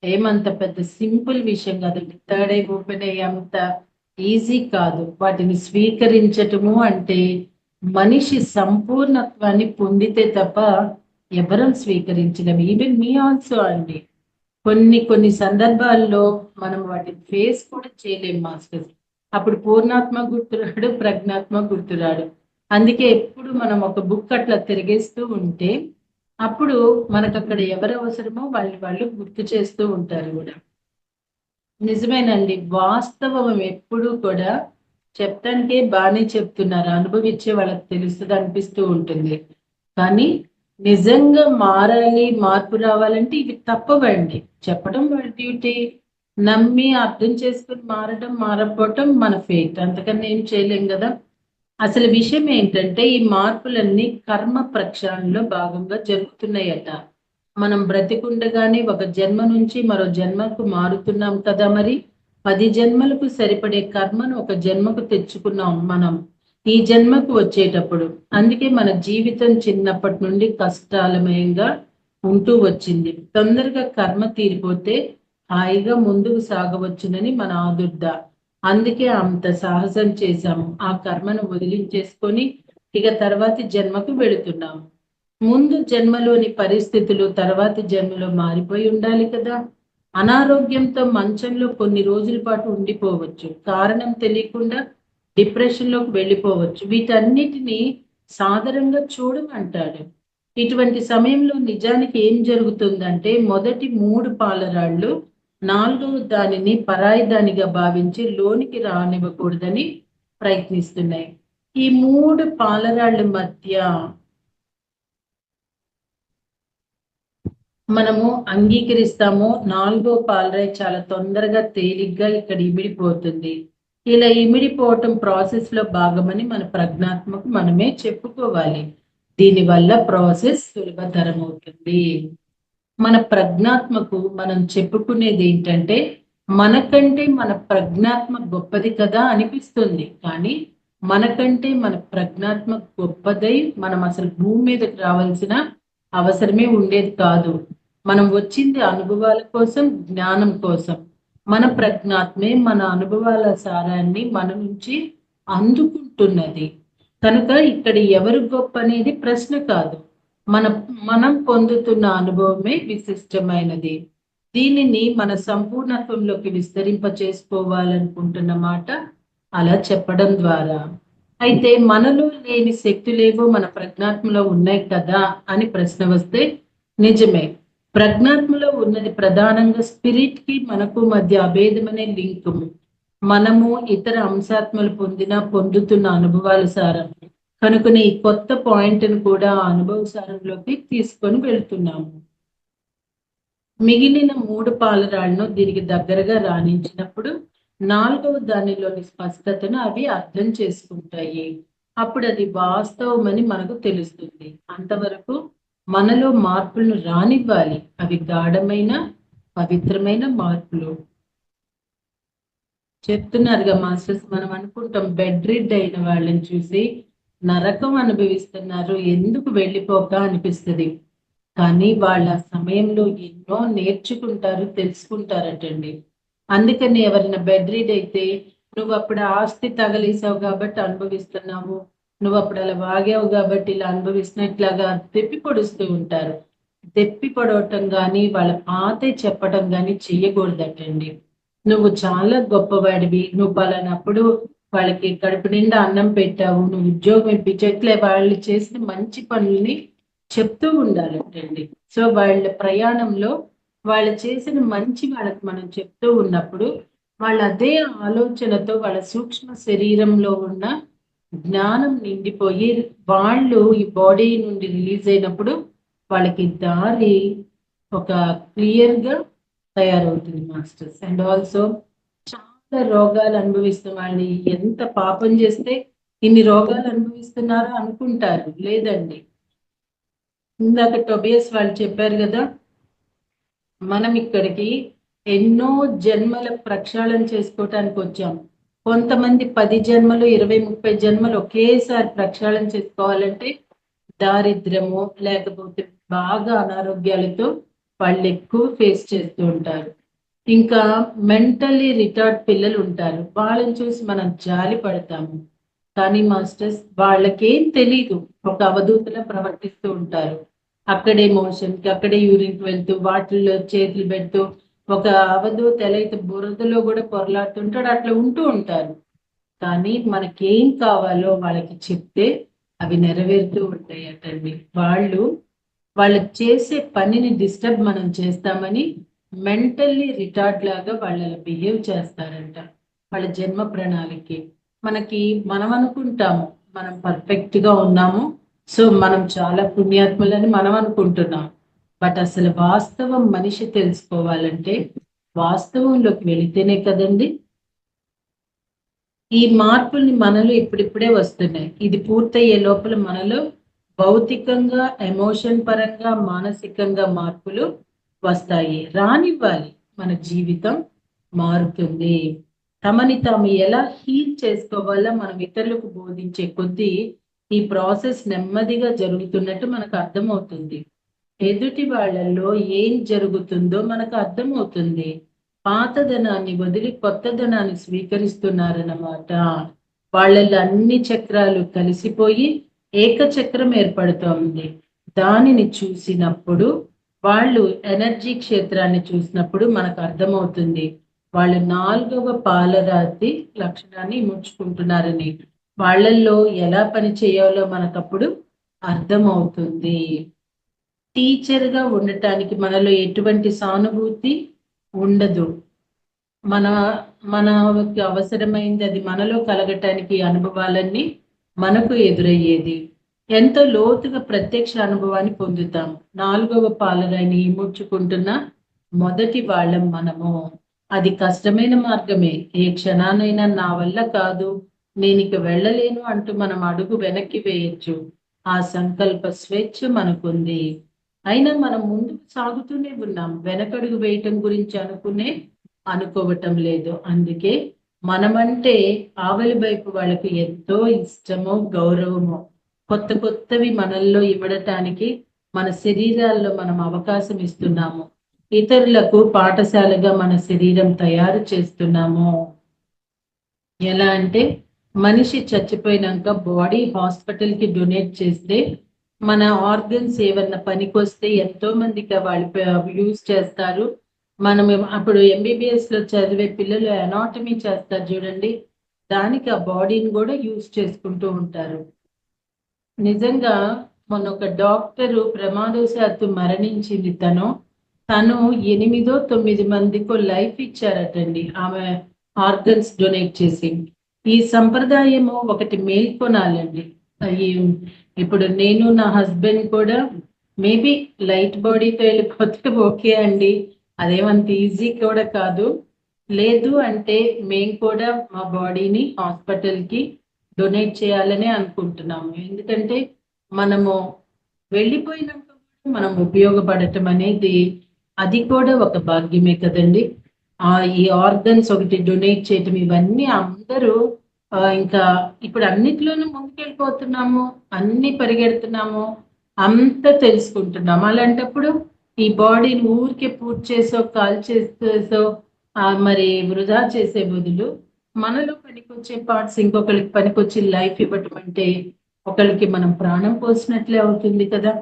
ఏమంత పెద్ద సింపుల్ విషయం కాదండి. థర్డ్ ఐ ఓపెన్ అయ్యేంత ఈజీ కాదు. వాటిని స్వీకరించటము అంటే మనిషి సంపూర్ణత్వాన్ని పొందితే తప్ప ఎవరం స్వీకరించలేం. ఈవెన్ మీ ఆల్సో అండి. కొన్ని సందర్భాల్లో మనం వాటిని ఫేస్ కూడా చేయలేం మాస్టర్స్. అప్పుడు పూర్ణాత్మ గుర్తురాడు, ప్రజ్ఞాత్మ గుర్తురాడు. అందుకే ఎప్పుడు మనం ఒక బుక్ అట్లా తిరిగేస్తూ ఉంటే అప్పుడు మనకు అక్కడ ఎవరు అవసరమో వాళ్ళు గుర్తు చేస్తూ ఉంటారు కూడా. నిజమేనండి, వాస్తవం ఎప్పుడు కూడా చెప్తానికే బాగానే చెప్తున్నారు, అనుభవించే వాళ్ళకి తెలుస్తుంది అనిపిస్తూ ఉంటుంది. కానీ నిజంగా మారాలి, మార్పు రావాలంటే ఇవి తప్పవండి. చెప్పడం వాళ్ళ డ్యూటీ, నమ్మి అర్థం చేసుకుని మారడం, మారకపోవటం మన ఫేట్. అంతకన్నా ఏం చేయలేం కదా. అసలు విషయం ఏంటంటే ఈ మార్పులన్నీ కర్మ ప్రక్షాళనలో భాగంగా జరుగుతున్నాయట. మనం బ్రతికుండగానే ఒక జన్మ నుంచి మరో జన్మకు మారుతున్నాం కదా మరి. 10 జన్మలకు సరిపడే కర్మను ఒక జన్మకు తెచ్చుకున్నాం మనం ఈ జన్మకు వచ్చేటప్పుడు. అందుకే మన జీవితం చిన్నప్పటి నుండి కష్టాలమయంగా ఉంటూ వచ్చింది. తొందరగా కర్మ తీరిపోతే హాయిగా ముందుకు సాగవచ్చునని మన ఆదుర్ద. అందుకే అంత సాహసం చేశాము. ఆ కర్మను వదిలించేసుకొని ఇక తర్వాతి జన్మకు వెళుతున్నాము. ముందు జన్మలోని పరిస్థితులు తర్వాతి జన్మలో మారిపోయి ఉండాలి కదా. అనారోగ్యంతో మంచంలో కొన్ని రోజుల పాటు ఉండిపోవచ్చు. కారణం తెలియకుండా డిప్రెషన్ లోకి వెళ్ళిపోవచ్చు. వీటన్నిటిని సాధారణంగా చూడమంటాడు. ఇటువంటి సమయంలో నిజానికి ఏం జరుగుతుందంటే మొదటి 3 పాలరాళ్ళు 4వ దానిని పరాయి దానిగా భావించి లోనికి రానివ్వకూడదని ప్రయత్నిస్తున్నాయి. ఈ 3 పాలరాళ్ళ మధ్య మనము అంగీకరిస్తామో 4వ పాలరాయి చాలా తొందరగా తేలిగ్గా ఇక్కడ ఇమిడిపోతుంది. ఇలా ఇమిడిపోవటం ప్రాసెస్ లో భాగమని మన ప్రజ్ఞాత్మకు మనమే చెప్పుకోవాలి. దీనివల్ల ప్రాసెస్ సులభతరం అవుతుంది. మన ప్రజ్ఞాత్మకు మనం చెప్పుకునేది ఏంటంటే మనకంటే మన ప్రజ్ఞాత్మ గొప్పది కదా అనిపిస్తుంది. కానీ మనకంటే మన ప్రజ్ఞాత్మ గొప్పదై మనం అసలు భూమి మీదకి రావాల్సిన అవసరమే ఉండేది కాదు. మనం వచ్చింది అనుభవాల కోసం, జ్ఞానం కోసం. మన ప్రజ్ఞాత్మే మన అనుభవాల సారాన్ని మన నుంచి అందుకుంటున్నది. కనుక ఇక్కడ ఎవరు గొప్ప అనేది ప్రశ్న కాదు. మనం పొందుతున్న అనుభవమే విశిష్టమైనది. దీనిని మన సంపూర్ణత్వంలోకి విస్తరింప చేసుకోవాలనుకుంటున్న మాట అలా చెప్పడం ద్వారా. అయితే మనలో లేని శక్తులేవో మన ప్రజ్ఞాత్మలో ఉన్నాయి కదా అని ప్రశ్న వస్తే నిజమే. ప్రజ్ఞాత్మలో ఉన్నది ప్రధానంగా స్పిరిట్ కి మనకు మధ్య అభేదమనే లింక్. మనము ఇతర అంశాత్మలు పొందుతున్న అనుభవాల సారం. కనుకనే ఈ కొత్త పాయింట్ను కూడా అనుభవ సారంలోకి తీసుకొని వెళ్తున్నాము. మిగిలిన 3 పాలరాళ్లను దీనికి దగ్గరగా రాణించినప్పుడు 4వ దానిలోని స్పష్టతను అవి అర్థం చేసుకుంటాయి. అప్పుడు అది వాస్తవమని మనకు తెలుస్తుంది. అంతవరకు మనలో మార్పులను రానివ్వాలి. అవి గాఢమైన పవిత్రమైన మార్పులు. చెప్తున్నారుగా మాస్టర్స్, మనం అనుకుంటాం బెడ్ రిడ్ అయిన వాళ్ళని చూసి నరకం అనుభవిస్తున్నారు, ఎందుకు వెళ్ళిపోక అనిపిస్తుంది. కానీ వాళ్ళ సమయంలో ఎన్నో నేర్చుకుంటారు, తెలుసుకుంటారటండి. అందుకని ఎవరైనా బెడ్ రీడ్ అయితే నువ్వు అప్పుడు ఆస్తి తగలేసావు కాబట్టి అనుభవిస్తున్నావు, నువ్వు అప్పుడు అలా వాగావు కాబట్టి ఇలా అనుభవిస్తున్నట్లాగా తెప్పి పొడుస్తూ ఉంటారు. తెప్పి పొడవటం కానీ వాళ్ళ పాతే చెప్పడం కానీ చెయ్యకూడదటండి. నువ్వు చాలా గొప్పవాడివి, నువ్వు పలానప్పుడు వాళ్ళకి కడుపు నిండా అన్నం పెట్టావు, నువ్వు ఉద్యోగం ఇప్పించట్లే, వాళ్ళు చేసిన మంచి పనుల్ని చెప్తూ ఉండాలంటండి. సో వాళ్ళ ప్రయాణంలో వాళ్ళు చేసిన మంచి వాళ్ళకి మనం చెప్తూ ఉన్నప్పుడు వాళ్ళు అదే ఆలోచనతో వాళ్ళ సూక్ష్మ శరీరంలో ఉన్న జ్ఞానం నిండిపోయి వాళ్ళు ఈ బాడీ నుండి రిలీజ్ అయినప్పుడు వాళ్ళకి దారి ఒక క్లియర్ గా తయారవుతుంది మాస్టర్స్. అండ్ ఆల్సో చాలా రోగాలు అనుభవిస్తున్న వాళ్ళని ఎంత పాపం చేస్తే ఇన్ని రోగాలు అనుభవిస్తున్నారో అనుకుంటారు. లేదండి, ఇందాక టొబియస్ వాళ్ళు చెప్పారు కదా, మనం ఇక్కడికి ఎన్నో జన్మల ప్రక్షాళన చేసుకోవటానికి వచ్చాం. కొంతమంది 10 జన్మలు 20-30 జన్మలు ఒకేసారి ప్రక్షాళన చేసుకోవాలంటే దారిద్ర్యము లేకపోతే బాగా అనారోగ్యాలతో వాళ్ళు ఎక్కువ ఫేస్ చేస్తూ ఉంటారు. ఇంకా మెంటల్లీ రిటార్డ్ పిల్లలు ఉంటారు, వాళ్ళని చూసి మనం జాలి పడతాము. కానీ మాస్టర్స్ వాళ్ళకేం తెలీదు, ఒక అవధూతలా ప్రవర్తిస్తూ ఉంటారు. అక్కడే మోషన్ కి అక్కడే యూరిన్కి వెళ్తూ వాటిల్లో చేతులు పెడుతూ ఒక అవధూత ఎలా అయితే బురదలో కూడా పొరలాడుతుంటాడు అట్లా ఉంటూ ఉంటారు. కానీ మనకేం కావాలో వాళ్ళకి చెప్తే అవి నెరవేరుతూ ఉంటాయి అటండి. వాళ్ళు చేసే పనిని డిస్టర్బ్ మనం చేస్తామని మెంటల్లీ రిటార్డ్ లాగా వాళ్ళు బిహేవ్ చేస్తారంట వాళ్ళ జన్మ ప్రణాళికి. మనం అనుకుంటాము మనం పర్ఫెక్ట్ గా ఉన్నాము, సో మనం చాలా పుణ్యాత్ములని మనం అనుకుంటున్నాం. బట్ అసలు వాస్తవం మనిషి తెలుసుకోవాలంటే వాస్తవంలోకి వెళితేనే కదండి. ఈ మార్పుల్ని మనలో ఇప్పుడిప్పుడే వస్తున్నాయి. ఇది పూర్తయ్యే లోపల మనలో భౌతికంగా, ఎమోషన్ పరంగా, మానసికంగా మార్పులు వస్తాయి. రానివ్వాలి. మన జీవితం మారుతుంది. తమని తాము ఎలా హీల్ చేసుకోవాలో మనం ఇతరులకు బోధించే కొద్దీ ఈ ప్రాసెస్ నెమ్మదిగా జరుగుతున్నట్టు మనకు అర్థమవుతుంది. ఎదుటి వాళ్ళల్లో ఏం జరుగుతుందో మనకు అర్థమవుతుంది. పాతదనాన్ని వదిలి కొత్తదనాన్ని స్వీకరిస్తున్నారన్నమాట. వాళ్ళల్లో అన్ని చక్రాలు కలిసిపోయి ఏకచక్రం ఏర్పడుతోంది. దానిని చూసినప్పుడు వాళ్ళు ఎనర్జీ క్షేత్రాన్ని చూసినప్పుడు మనకు అర్థమవుతుంది వాళ్ళు 4వ పాలరాతి లక్షణాన్ని ముడుచుకుంటున్నారని. వాళ్ళల్లో ఎలా పని చేయాలో మనకప్పుడు అర్థమవుతుంది. టీచర్ గా ఉండటానికి మనలో ఎటువంటి సానుభూతి ఉండదు. మన మనకి అవసరమైంది అది మనలో కలగటానికి అనుభవాలన్నీ మనకు ఎదురయ్యేది. ఎంతో లోతుగా ప్రత్యక్ష అనుభవాన్ని పొందుతాం. 4వ పాలరాయిని ముడుచుకుంటున్న మొదటి వాళ్ళం మనము. అది కష్టమైన మార్గమే. ఏ క్షణానైనా నా వల్ల కాదు, నేను ఇక వెళ్ళలేను అంటూ మనం అడుగు వెనక్కి వేయొచ్చు. ఆ సంకల్ప స్వేచ్ఛ మనకుంది. అయినా మనం ముందుకు సాగుతూనే ఉన్నాం. వెనకడుగు వేయటం గురించి అనుకోవటం లేదు. అందుకే మనమంటే ఆవలి వైపు వాళ్ళకి ఎంతో ఇష్టమో గౌరవమో. కొత్తవి మనల్లో ఇవ్వడటానికి మన శరీరాల్లో మనం అవకాశం ఇస్తున్నాము. ఇతరులకు పాఠశాలగా మన శరీరం తయారు చేస్తున్నాము. ఎలా అంటే మనిషి చచ్చిపోయినాక బాడీ హాస్పిటల్ కి డొనేట్ చేస్తే మన ఆర్గన్స్ ఏమన్నా పనికొస్తే ఎంతో మందికి వాళ్ళు యూజ్ చేస్తారు. మనం అప్పుడు ఎంబీబీఎస్ లో చదివే పిల్లలు అనాటమీ చేస్తారు చూడండి, దానికి ఆ బాడీని కూడా యూజ్ చేసుకుంటూ ఉంటారు. నిజంగా మొన్న ఒక డాక్టరు ప్రమాదవశాత్తు మరణించింది. తను 8-9 మందికో లైఫ్ ఇచ్చారటండి ఆమె ఆర్గన్స్ డొనేట్ చేసి. ఈ సంప్రదాయము ఒకటి మేల్కొనాలండి. ఇప్పుడు నేను నా హస్బెండ్ కూడా మేబీ లైట్ బాడీతో వెళ్ళిపోతే ఓకే అండి, అదేమంత ఈజీ కూడా కాదు. లేదు అంటే మేము కూడా మా బాడీని హాస్పిటల్కి డొనేట్ చేయాలని అనుకుంటున్నాము. ఎందుకంటే మనము వెళ్ళిపోయినాక మనం ఉపయోగపడటం అనేది అది కూడా ఒక భాగ్యమే కదండి. ఈ ఆర్గన్స్ ఒకటి డొనేట్ చేయటం, ఇవన్నీ అందరూ ఇంకా ఇప్పుడు అన్నిట్లోనూ ముందుకెళ్ళిపోతున్నాము, అన్ని పరిగెడుతున్నాము, అంత తెలుసుకుంటున్నాము. అలాంటప్పుడు ఈ బాడీని ఊరికే పూజ చేసో కాల్ చేసో మరి వృధా చేసే బదులు మనలో పనికొచ్చే పార్ట్స్ ఇంకొకరికి పనికొచ్చి లైఫ్ ఇవ్వటం అంటే ఒకరికి మనం ప్రాణం పోసినట్లే అవుతుంది కదా.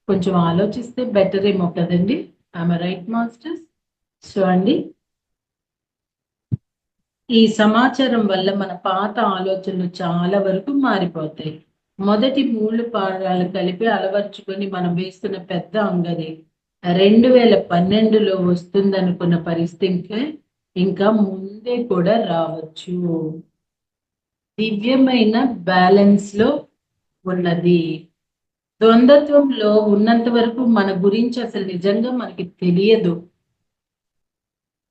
కొంచెం ఆలోచిస్తే బెటర్ ఏమో కదండి. I'm right masters? సో అండి, ఈ సమాచారం వల్ల మన పాత ఆలోచనలు చాలా వరకు మారిపోతాయి. మొదటి 3 పాఠాలు కలిపి అలవర్చుకొని మనం వేస్తున్న పెద్ద అంగది 2012లో వస్తుందనుకున్న పరిస్థితికి ఇంకా ముందే కూడా రావచ్చు. దివ్యమైన బ్యాలెన్స్ లో ఉన్నది. ద్వంద్వత్వంలో ఉన్నంత వరకు మన గురించి అసలు నిజంగా మనకి తెలియదు.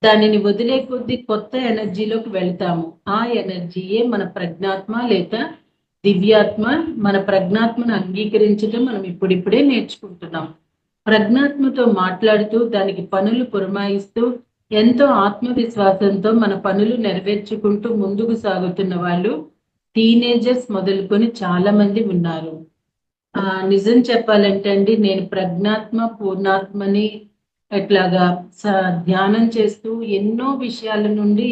దానిని వదిలే కొద్దీ కొత్త ఎనర్జీలోకి వెళ్తాము. ఆ ఎనర్జీయే మన ప్రజ్ఞాత్మ లేదా దివ్యాత్మ. మన ప్రజ్ఞాత్మను అంగీకరించడం మనం ఇప్పుడిప్పుడే నేర్చుకుంటున్నాం. ప్రజ్ఞాత్మతో మాట్లాడుతూ దానికి పనులు పురమాయిస్తూ ఎంతో ఆత్మవిశ్వాసంతో మన పనులు నెరవేర్చుకుంటూ ముందుకు సాగుతున్న వాళ్ళు టీనేజర్స్ మొదలుకొని చాలా మంది ఉన్నారు. నిజం చెప్పాలంటే అండి, నేను ప్రజ్ఞాత్మ పూర్ణాత్మని ఎట్లాగా ధ్యానం చేస్తూ ఎన్నో విషయాల నుండి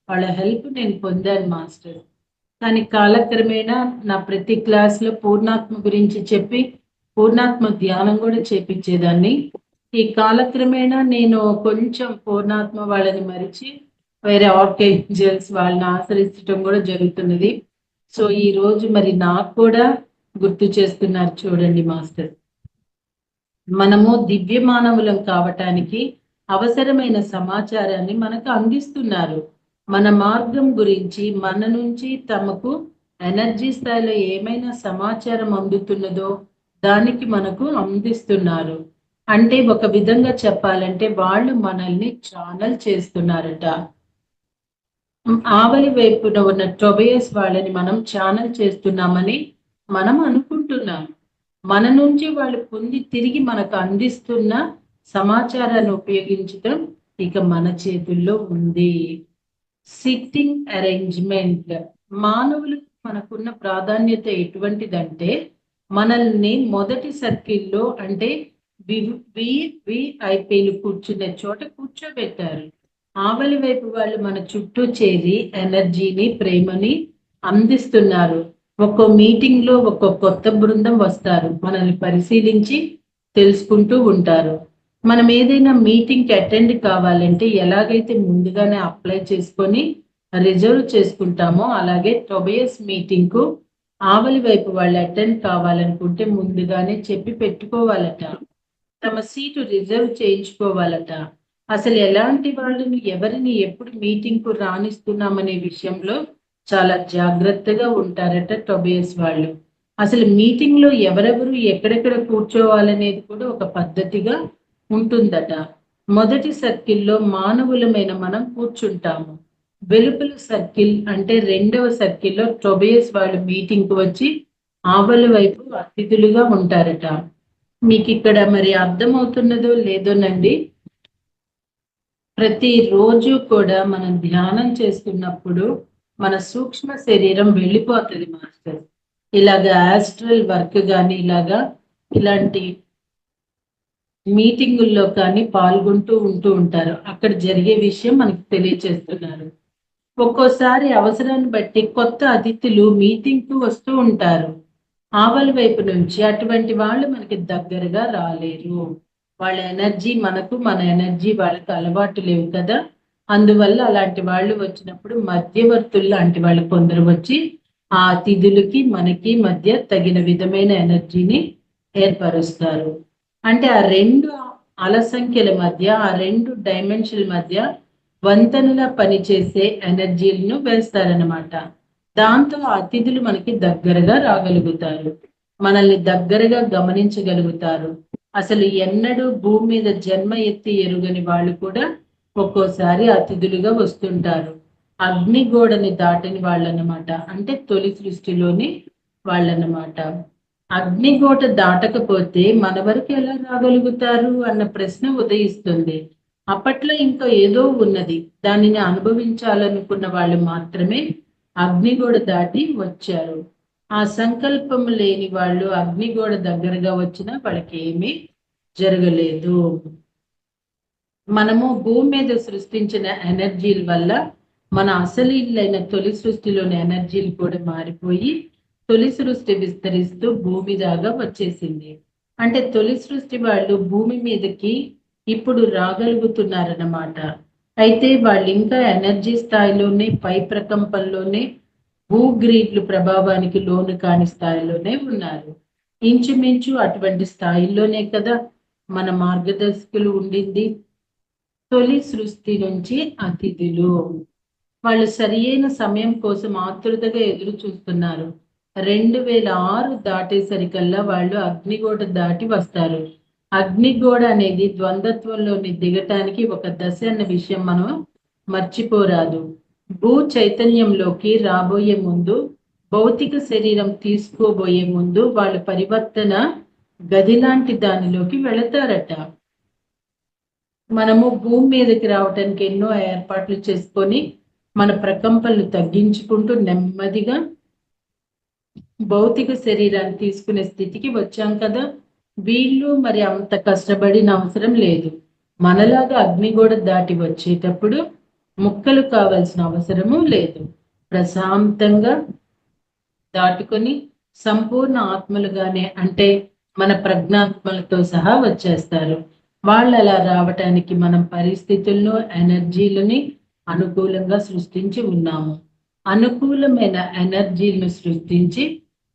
వాళ్ళ హెల్ప్ నేను పొందాను మాస్టర్. కానీ కాలక్రమేణా నా ప్రతి క్లాస్లో పూర్ణాత్మ గురించి చెప్పి పూర్ణాత్మ ధ్యానం కూడా చేపించేదాన్ని. ఈ కాలక్రమేణా నేను కొంచెం పూర్ణాత్మ వాళ్ళని మరిచి వేరే ఆర్కేంజల్స్ వాళ్ళని ఆశ్రయించడం కూడా జరుగుతున్నది. సో ఈ రోజు మరి నాకు కూడా గుర్తు చేస్తున్నారు చూడండి మాస్టర్. మనము దివ్య మానవులం కావటానికి అవసరమైన సమాచారాన్ని మనకు అందిస్తున్నారు. మన మార్గం గురించి మన నుంచి తమకు ఎనర్జీ స్థాయిలో ఏమైనా సమాచారం అందుతున్నదో దానికి మనకు అందిస్తున్నారు. అంటే ఒక విధంగా చెప్పాలంటే వాళ్ళు మనల్ని ఛానల్ చేస్తున్నారట. ఆవలి వైపున ఉన్న టొబియస్ వాళ్ళని మనం ఛానల్ చేస్తున్నామని మనం అనుకుంటున్నాం. మన నుంచి వాళ్ళు పొంది తిరిగి మనకు అందిస్తున్న సమాచారాన్ని ఉపయోగించడం ఇక మన చేతుల్లో ఉంది. Sitting arrangement. మానవులు మనకున్న ప్రాధాన్యత ఎటువంటిదంటే, మనల్ని మొదటి సర్కిల్లో అంటే విఐపీలు కూర్చునే చోట కూర్చోబెట్టారు. ఆవలి వైపు వాళ్ళు మన చుట్టూ చేరి ఎనర్జీని, ప్రేమని అందిస్తున్నారు. ఒక్కో మీటింగ్ లో ఒక్కో కొత్త బృందం వస్తారు, మనల్ని పరిశీలించి తెలుసుకుంటూ ఉంటారు. మనం ఏదైనా మీటింగ్ కి అటెండ్ కావాలంటే ఎలాగైతే ముందుగానే అప్లై చేసుకొని రిజర్వ్ చేసుకుంటామో, అలాగే టొబియస్ మీటింగ్ కు ఆవలి వైపు వాళ్ళు అటెండ్ కావాలనుకుంటే ముందుగానే చెప్పి పెట్టుకోవాలట. తమ సీటు రిజర్వ్ చేయించుకోవాలట. అసలు ఎలాంటి వాళ్ళని ఎవరిని ఎప్పుడు మీటింగ్ కు రాణిస్తున్నామనే విషయంలో చాలా జాగ్రత్తగా ఉంటారట టొబియస్ వాళ్ళు. అసలు మీటింగ్ లో ఎవరెవరు ఎక్కడెక్కడ కూర్చోవాలనేది కూడా ఒక పద్ధతిగా ఉంటుందట. మొదటి సర్కిల్లో మానవులమైన మనం కూర్చుంటాము. వెలుపల సర్కిల్ అంటే రెండవ సర్కిల్లో టొబియస్ వాళ్ళు మీటింగ్ కు వచ్చి ఆవల వైపు అతిథులుగా ఉంటారట. మీకు ఇక్కడ మరి అర్థమవుతున్నదో లేదోనండి. ప్రతిరోజు కూడా మనం ధ్యానం చేస్తున్నప్పుడు మన సూక్ష్మ శరీరం వెళ్ళిపోతుంది మాస్టర్. ఇలాగా ఆస్ట్రల్ వర్క్ కానీ ఇలాంటి మీటింగుల్లో కానీ పాల్గొంటూ ఉంటారు. అక్కడ జరిగే విషయం మనకి తెలియచేస్తున్నారు. ఒక్కోసారి అవసరాన్ని బట్టి కొత్త అతిథులు మీటింగ్ కు వస్తూ ఉంటారు. ఆవల వైపు నుంచి అటువంటి వాళ్ళు మనకి దగ్గరగా రాలేరు. వాళ్ళ ఎనర్జీ మనకు, మన ఎనర్జీ వాళ్ళకి అలవాటు లేవు కదా. అందువల్ల అలాంటి వాళ్ళు వచ్చినప్పుడు మధ్యవర్తులు లాంటి వాళ్ళు కొందరు వచ్చి ఆ అతిథులకి మనకి మధ్య తగిన విధమైన ఎనర్జీని ఏర్పరుస్తారు. అంటే ఆ రెండు అలసంఖ్యల మధ్య, ఆ రెండు డైమెన్షన్ల మధ్య వంతెనలా పనిచేసే ఎనర్జీలను వేస్తారనమాట. దాంతో అతిథులు మనకి దగ్గరగా రాగలుగుతారు, మనల్ని దగ్గరగా గమనించగలుగుతారు. అసలు ఎన్నడూ భూమి మీద జన్మ ఎత్తి ఎరుగని వాళ్ళు కూడా ఒక్కోసారి అతిథులుగా వస్తుంటారు. అగ్నిగోడని దాటని వాళ్ళన్నమాట, అంటే తొలి సృష్టిలోని వాళ్ళన్నమాట. అగ్నిగోడ దాటకపోతే మన వరకు ఎలా రాగలుగుతారు అన్న ప్రశ్న ఉదయిస్తుంది. అప్పట్లో ఇంకా ఏదో ఉన్నది, దానిని అనుభవించాలనుకున్న వాళ్ళు మాత్రమే అగ్నిగోడ దాటి వచ్చారు. ఆ సంకల్పం లేని వాళ్ళు అగ్నిగోడ దగ్గరగా వచ్చినా వాళ్ళకి ఏమీ జరగలేదు. మనము భూమి మీద సృష్టించిన ఎనర్జీల వల్ల మన అసలు ఇల్లైన తొలి సృష్టిలోని ఎనర్జీలు కూడా మారిపోయి తొలి సృష్టి విస్తరిస్తూ భూమి దాకా వచ్చేసింది. అంటే తొలి సృష్టి వాళ్ళు భూమి మీదకి ఇప్పుడు రాగలుగుతున్నారన్నమాట. అయితే వాళ్ళు ఇంకా ఎనర్జీ స్థాయిలోనే, పై ప్రకంపంలోనే, భూగ్రీడ్లు ప్రభావానికి లోను కాని స్థాయిలోనే ఉన్నారు. ఇంచుమించు అటువంటి స్థాయిలోనే కదా మన మార్గదర్శకులు ఉండింది. తొలి సృష్టి నుంచి అతిథులు వాళ్ళు సరి అయిన సమయం కోసం ఆతృతగా ఎదురు చూస్తున్నారు. 2006 దాటేసరికల్లా వాళ్ళు అగ్నిగోడ దాటి వస్తారు. అగ్నిగోడ అనేది ద్వంద్వత్వంలోని దిగటానికి ఒక దశ అన్న విషయం మనం మర్చిపోరాదు. భూ చైతన్యంలోకి రాబోయే ముందు, భౌతిక శరీరం తీసుకోబోయే ముందు వాళ్ళ పరివర్తన గది లాంటి దానిలోకి వెళతారట. మనము భూమి మీదకి రావటానికి ఎన్నో ఏర్పాట్లు చేసుకొని మన ప్రకంపనలు తగ్గించుకుంటూ నెమ్మదిగా భౌతిక శరీరాన్ని తీసుకునే స్థితికి వచ్చాం కదా. వీళ్ళు మరి అంత కష్టపడిన అవసరం లేదు. మనలాగా అగ్నిగోడ దాటి వచ్చేటప్పుడు ముక్కలు కావాల్సిన అవసరము లేదు. ప్రశాంతంగా దాటుకొని సంపూర్ణ ఆత్మలుగానే, అంటే మన ప్రజ్ఞాత్మలతో సహా వచ్చేస్తారు. వాళ్ళు అలా రావటానికి మనం పరిస్థితులను, ఎనర్జీలని అనుకూలంగా సృష్టించి ఉన్నాము. అనుకూలమైన ఎనర్జీలను సృష్టించి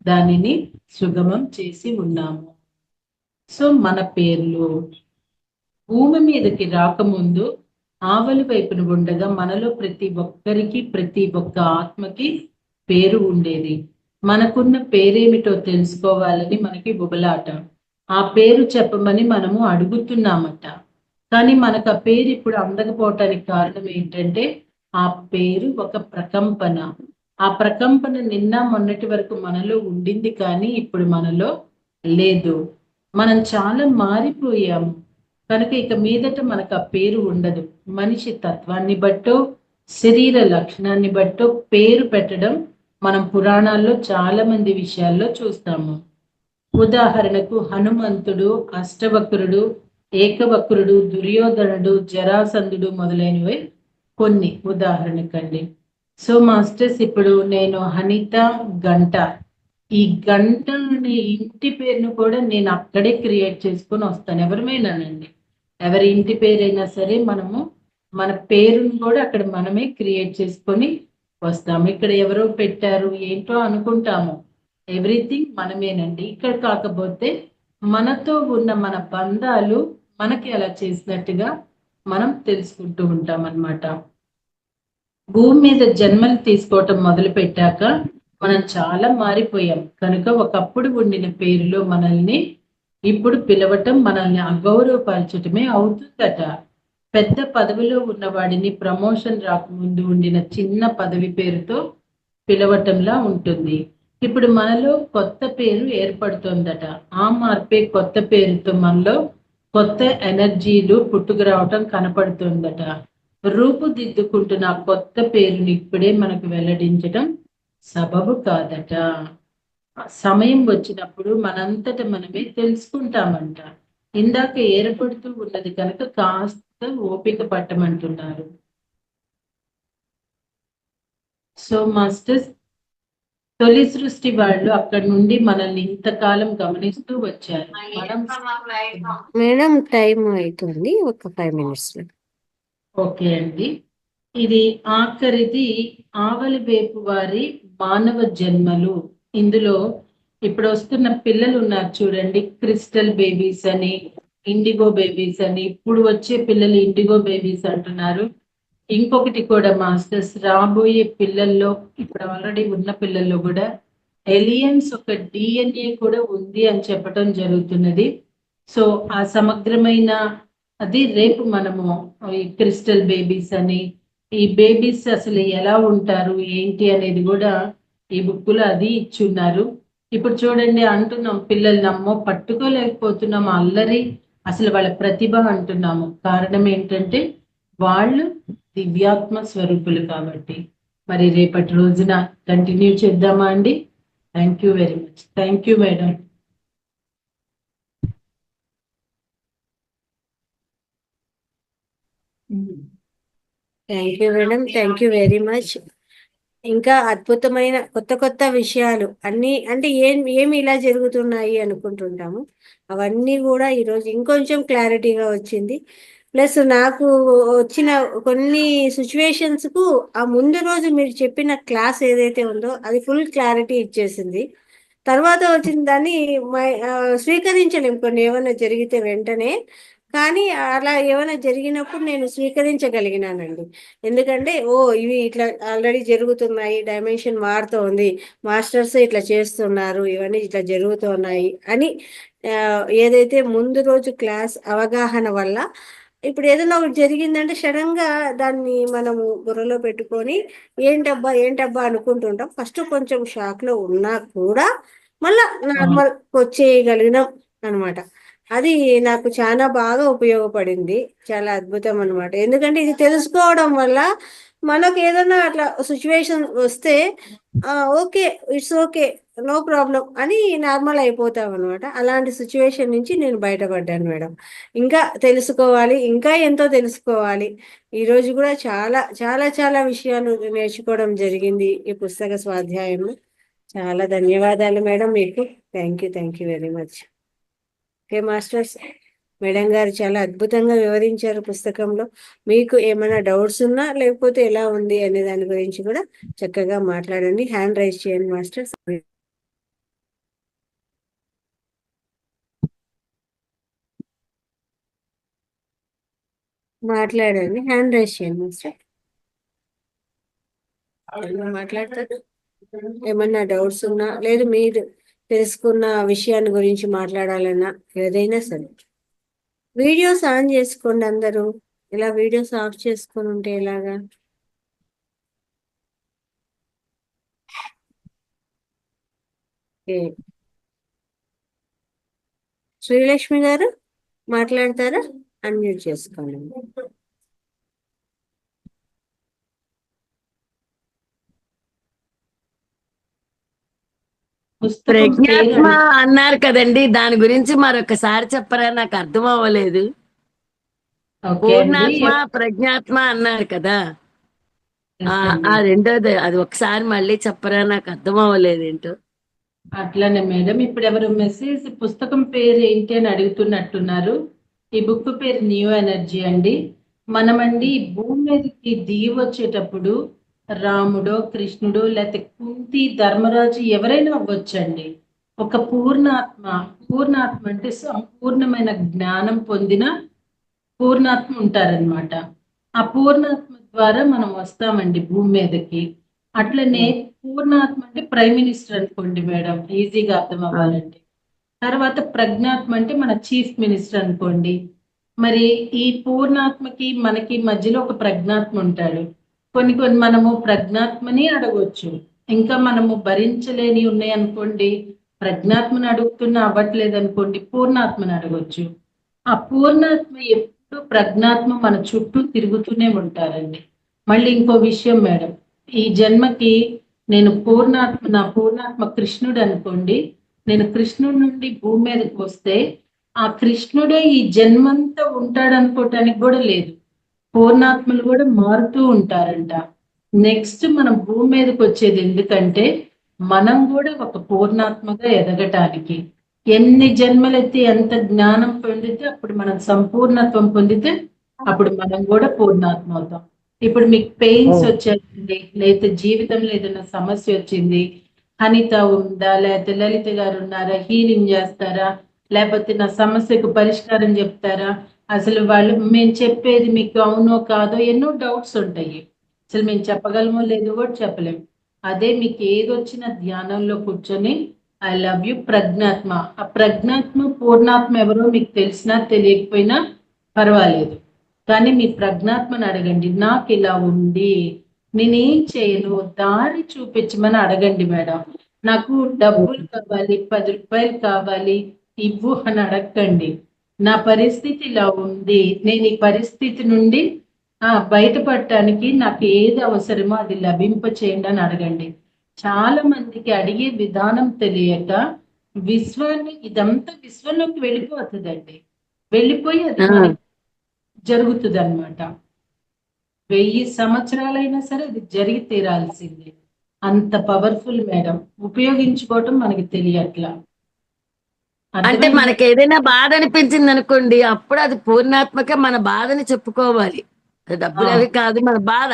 దానిని సుగమం చేసి ఉన్నాము. సో మన పేర్లు భూమి మీదకి రాకముందు ఆవలి వైపున ఉండగా మనలో ప్రతి ఒక్కరికి, ప్రతి ఒక్క ఆత్మకి పేరు ఉండేది. మనకున్న పేరేమిటో తెలుసుకోవాలని మనకి బుబలాట. ఆ పేరు చెప్పమని మనము అడుగుతున్నామట. కానీ మనకు ఆ పేరు ఇప్పుడు అందకపోవటానికి కారణం ఏంటంటే ఆ పేరు ఒక ప్రకంపన. ఆ ప్రకంపన నిన్న మొన్నటి వరకు మనలో ఉండింది, కానీ ఇప్పుడు మనలో లేదు. మనం చాలా మారిపోయాము. కనుక ఇక మీదట మనకు ఆ పేరు ఉండదు. మనిషి తత్వాన్ని బట్టో, శరీర లక్షణాన్ని బట్టో పేరు పెట్టడం మనం పురాణాల్లో చాలా మంది విషయాల్లో చూస్తాము. ఉదాహరణకు హనుమంతుడు, అష్టవక్రుడు, ఏకవక్రుడు, దుర్యోధనుడు, జరాసంధుడు మొదలైనవి కొన్ని ఉదాహరణకండి. సో మాస్టర్స్, ఇప్పుడు నేను హనిత గంట, ఈ గంట అనే ఇంటి పేరును కూడా నేను అక్కడే క్రియేట్ చేసుకొని వస్తాను. ఎవరిమైనానండి, ఎవరి ఇంటి పేరైనా సరే మనము మన పేరును కూడా అక్కడ మనమే క్రియేట్ చేసుకొని వస్తాము. ఇక్కడ ఎవరో పెట్టారు ఏంటో అనుకుంటాము, ఎవ్రీథింగ్ మనమేనండి. ఇక్కడ కాకపోతే మనతో ఉన్న మన బంధాలు మనకి అలా చేసినట్టుగా మనం తెలుసుకుంటూ ఉంటాం అన్నమాట. భూమి మీద జన్మలు తీసుకోవటం మొదలు పెట్టాక మనం చాలా మారిపోయాం. కనుక ఒకప్పుడు ఉండిన పేరులో మనల్ని ఇప్పుడు పిలవటం మనల్ని అగౌరవపరచటమే అవుతుందట. పెద్ద పదవిలో ఉన్న వాడిని ప్రమోషన్ రాకముందు ఉండిన చిన్న పదవి పేరుతో పిలవటంలా ఉంటుంది. ఇప్పుడు మనలో కొత్త పేరు ఏర్పడుతుందట. ఆ మార్పే కొత్త పేరుతో మనలో కొత్త ఎనర్జీలు పుట్టుకురావటం కనపడుతుందట. రూపుదిద్దుకుంటున్న కొత్త పేరుని ఇప్పుడే మనకు వెల్లడించడం సబబు కాదట. సమయం వచ్చినప్పుడు మనంతట మనమే తెలుసుకుంటామంట. ఇందాక ఏర్పడుతూ ఉన్నది కనుక కాస్త ఓపిక పట్టమంటున్నారు. సో మాస్టర్స్, తొలి సృష్టి వాళ్ళు అక్కడి నుండి మనల్ని ఇంతకాలం గమనిస్తూ వచ్చారు. మనం మేడం టైం అవుతుంది, ఒక 5 minutes. ఓకే అండి. ఇది ఆఖరిది ఆవలి వేపు వారి మానవ జన్మలు. ఇందులో ఇప్పుడు వస్తున్న పిల్లలు ఉన్నారు చూడండి, క్రిస్టల్ బేబీస్ అని, ఇండిగో బేబీస్ అని. ఇప్పుడు వచ్చే పిల్లలు ఇండిగో బేబీస్ అంటున్నారు. ఇంకొకటి కూడా మాస్టర్స్, రాబోయే పిల్లల్లో, ఇప్పుడు ఆల్రెడీ ఉన్న పిల్లల్లో కూడా ఎలియన్స్ ఒక డిఎన్ఏ కూడా ఉంది అని చెప్పటం జరుగుతున్నది. సో ఆ సమగ్రమైన అది రేపు మనము ఈ క్రిస్టల్ బేబీస్ అని, ఈ బేబీస్ అసలు ఎలా ఉంటారు ఏంటి అనేది కూడా ఈ బుక్కులో అది ఇచ్చున్నారు. ఇప్పుడు చూడండి, అంటున్నాం పిల్లల్ని అమ్మో పట్టుకోలేకపోతున్నాం, అల్లరి, అసలు వాళ్ళ ప్రతిభ అంటున్నాము. కారణం ఏంటంటే వాళ్ళు దివ్యాత్మ స్వరూపులు కాబట్టి. మరి రేపటి రోజున కంటిన్యూ చేద్దామా అండి? Thank you very much. Thank you madam. Thank you madam, thank you very much. ఇంకా అద్భుతమైన కొత్త కొత్త విషయాలు అన్నీ, అంటే ఏమి ఇలా జరుగుతున్నాయి అనుకుంటుంటాము, అవన్నీ కూడా ఈరోజు ఇంకొంచెం క్లారిటీగా వచ్చింది. ప్లస్ నాకు వచ్చిన కొన్ని సిచ్యువేషన్స్కు ఆ ముందు రోజు మీరు చెప్పిన క్లాస్ ఏదైతే ఉందో అది ఫుల్ క్లారిటీ ఇచ్చేసింది. తర్వాత వచ్చిన దాన్ని స్వీకరించలేము కొన్ని ఏమైనా జరిగితే వెంటనే. కానీ అలా ఏమైనా జరిగినప్పుడు నేను స్వీకరించగలిగినానండి. ఎందుకంటే ఇవి ఇట్లా ఆల్రెడీ జరుగుతున్నాయి, డైమెన్షన్ మారుతోంది, మాస్టర్స్ ఇట్లా చేస్తున్నారు, ఇవన్నీ ఇట్లా జరుగుతున్నాయి అని ఏదైతే ముందు రోజు క్లాస్ అవగాహన వల్ల ఇప్పుడు ఏదైనా ఒకటి జరిగిందంటే సడన్ గా దాన్ని మనము బుర్రలో పెట్టుకొని ఏంటబ్బా ఏంటబ్బా అనుకుంటుంటాం. ఫస్ట్ కొంచెం షాక్ లో ఉన్నా కూడా మళ్ళా నార్మల్ వచ్చేయగలిగినాం అనమాట. అది నాకు చాలా బాగా ఉపయోగపడింది, చాలా అద్భుతం అనమాట. ఎందుకంటే ఇది తెలుసుకోవడం వల్ల మనకు ఏదైనా అట్లా సిచ్యువేషన్ వస్తే okay, it's okay, no problem అని నార్మల్ అయిపోతాం అనమాట. అలాంటి సిచ్యువేషన్ నుంచి నేను బయటపడ్డాను మేడం. ఇంకా తెలుసుకోవాలి, ఇంకా ఎంతో తెలుసుకోవాలి. ఈరోజు కూడా చాలా చాలా చాలా విషయాలు నేర్చుకోవడం జరిగింది ఈ పుస్తక స్వాధ్యాయం. చాలా ధన్యవాదాలు మేడం మీకు. Thank you very much. Okay masters, madam గారు చాలా అద్భుతంగా వివరించారు పుస్తకంలో. మీకు ఏమైనా డౌట్స్ ఉన్నా లేకపోతే ఎలా ఉంది అనే దాని గురించి కూడా చక్కగా మాట్లాడండి. హ్యాండ్ రైజ్ చేయండి మాస్టర్స్, మాట్లాడండి. హ్యాండ్ రైజ్ చేయండి మాస్టర్. మాట్లాడతారు, ఏమన్నా డౌట్స్ ఉన్నా లేదు మీరు తెలుసుకున్న విషయాన్ని గురించి మాట్లాడాలన్నా ఏదైనా సరే. వీడియోస్ ఆన్ చేసుకోండి అందరూ. ఇలా వీడియోస్ ఆఫ్ చేసుకొని ఉంటే ఎలాగా? ఓకే. శ్రీలక్ష్మి గారు మాట్లాడతారా? అన్మ్యూట్ చేసుకోండి. పుస్తకం ప్రజ్ఞాత్మ పేరు అన్నారు కదండి, దాని గురించి మరొకసారి చెప్పరా? నాకు అర్థం అవ్వలేదు. ఓకే అండి. పూర్ణాత్మ ప్రజ్ఞాత్మ అన్నారు కదా, Yes ఆ అండి. రెండోది అది ఒకసారి మళ్ళీ చెప్పరా? నాకు అర్థం అవ్వలేదు ఏంటో. అట్లానే మేడం, ఇప్పుడు ఎవరు మెసేజ్ పుస్తకం పేరు ఏంటి అని అడుగుతున్నట్టున్నారు. ఈ బుక్ పేరు న్యూ ఎనర్జీ అండి. మనమండి ఈ భూమి మీదకి దిగి వచ్చేటప్పుడు రాముడో కృష్ణుడో లేకపోతే కుంతి ధర్మరాజు ఎవరైనా అవ్వచ్చండి. ఒక పూర్ణాత్మ అంటే సంపూర్ణమైన జ్ఞానం పొందిన పూర్ణాత్మ ఉంటారనమాట. ఆ పూర్ణాత్మ ద్వారా మనం వస్తామండి భూమి మీదకి. అట్లనే పూర్ణాత్మ అంటే ప్రైమ్ మినిస్టర్ అనుకోండి మేడం, ఈజీగా అర్థం అవ్వాలంటే. తర్వాత ప్రజ్ఞాత్మ అంటే మన చీఫ్ మినిస్టర్ అనుకోండి. మరి ఈ పూర్ణాత్మకి మనకి మధ్యలో ఒక ప్రజ్ఞాత్మ ఉంటాడు. కొన్ని మనము ప్రజ్ఞాత్మని అడగొచ్చు. ఇంకా మనము భరించలేని ఉన్నాయి అనుకోండి, ప్రజ్ఞాత్మని అడుగుతున్నా అవ్వట్లేదు అనుకోండి, పూర్ణాత్మని అడగొచ్చు. ఆ పూర్ణాత్మ ఎప్పుడు ప్రజ్ఞాత్మ మన చుట్టూ తిరుగుతూనే ఉంటారండి. మళ్ళీ ఇంకో విషయం మేడం, ఈ జన్మకి నేను నా పూర్ణాత్మ కృష్ణుడు అనుకోండి. నేను కృష్ణుడి నుండి భూమి మీదకి వస్తే ఆ కృష్ణుడే ఈ జన్మంతా ఉంటాడు అనుకోవటానికి కూడా లేదు. పూర్ణాత్మలు కూడా మారుతూ ఉంటారంట. నెక్స్ట్ మనం భూమి మీదకి వచ్చేది ఎందుకంటే మనం కూడా ఒక పూర్ణాత్మగా ఎదగటానికి. ఎన్ని జన్మలెత్తి ఎంత జ్ఞానం పొందితే అప్పుడు మనం సంపూర్ణత్వం పొందితే అప్పుడు మనం కూడా పూర్ణాత్మ అవుతాం. ఇప్పుడు మీకు పెయిన్స్ వచ్చాయండి, లేకపోతే జీవితంలో ఏదైనా సమస్య వచ్చింది, అనిత ఉందా లేకపోతే లలిత గారు ఉన్నారా, హీలింగ్ చేస్తారా, లేకపోతే నా సమస్యకు పరిష్కారం చెప్తారా, అసలు వాళ్ళు మేము చెప్పేది మీకు అవునో కాదో ఎన్నో డౌట్స్ ఉంటాయి. అసలు మేము చెప్పగలమో లేదో కూడా చెప్పలేము. అదే మీకు ఏది వచ్చిన ధ్యానంలో కూర్చొని ఐ లవ్ యు ప్రజ్ఞాత్మ, ఆ ప్రజ్ఞాత్మ పూర్ణాత్మ ఎవరో మీకు తెలిసినా తెలియకపోయినా పర్వాలేదు, కానీ మీ ప్రజ్ఞాత్మని అడగండి. నాకు ఇలా ఉంది, నేనేం చేయను, దారి చూపించమని అడగండి మేడం. నాకు డబ్బులు కావాలి, 10 రూపాయలు కావాలి, ఇవ్వు అని అడగండి. నా పరిస్థితి ఇలా ఉంది, నేను ఈ పరిస్థితి నుండి బయటపడటానికి నాకు ఏది అవసరమో అది లభింప చేయండి అని అడగండి. చాలా మందికి అడిగే విధానం తెలియక ఇదంతా విశ్వంలోకి వెళ్ళిపోతుందండి. వెళ్ళిపోయి అది మనకి జరుగుతుంది అనమాట. 1000 సంవత్సరాలైనా సరే అది జరిగి తీరాల్సిందే. అంత పవర్ఫుల్ మేడం, ఉపయోగించుకోవటం మనకి తెలియట్లా. అంటే మనకి ఏదైనా బాధ అనిపించింది అనుకోండి, అప్పుడు అది పూర్ణాత్మక మన బాధని చెప్పుకోవాలి. డబ్బులు అవి కాదు, మన బాధ.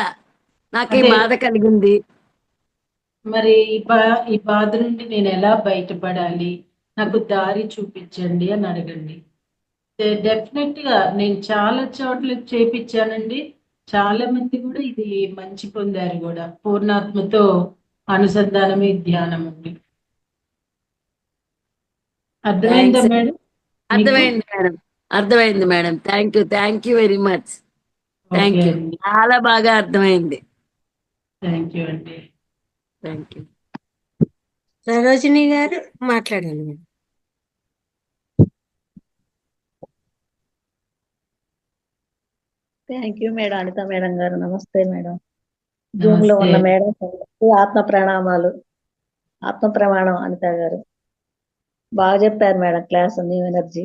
నాకు ఈ బాధ కలిగింది, మరి ఈ బాధ నుండి నేను ఎలా బయటపడాలి, నాకు దారి చూపించండి అని అడగండి. డెఫినెట్ గా నేను చాలా చోట్ల చేపించానండి. చాలా మంది కూడా ఇది మంచి పొందారు కూడా. పూర్ణాత్మతో అనుసంధానమే ధ్యానం అండి. అర్థమైందా మేడం? అర్థమైంది మేడం, అర్థమైంది madam. Thank you very much. Thank you, చాలా బాగా అర్థమైంది. థ్యాంక్ యూ అండి. Thank you. సరోజిని గారు మాట్లాడండి madam. Thank you madam. Anitha madam garu నమస్తే మేడం. జూమ్ లో ఉన్న మేడం ఆత్మ ప్రణామాలు. ఆత్మ ప్రమాణం అనిత గారు బాగా చెప్పారు మేడం క్లాస్ న్యూ ఎనర్జీ.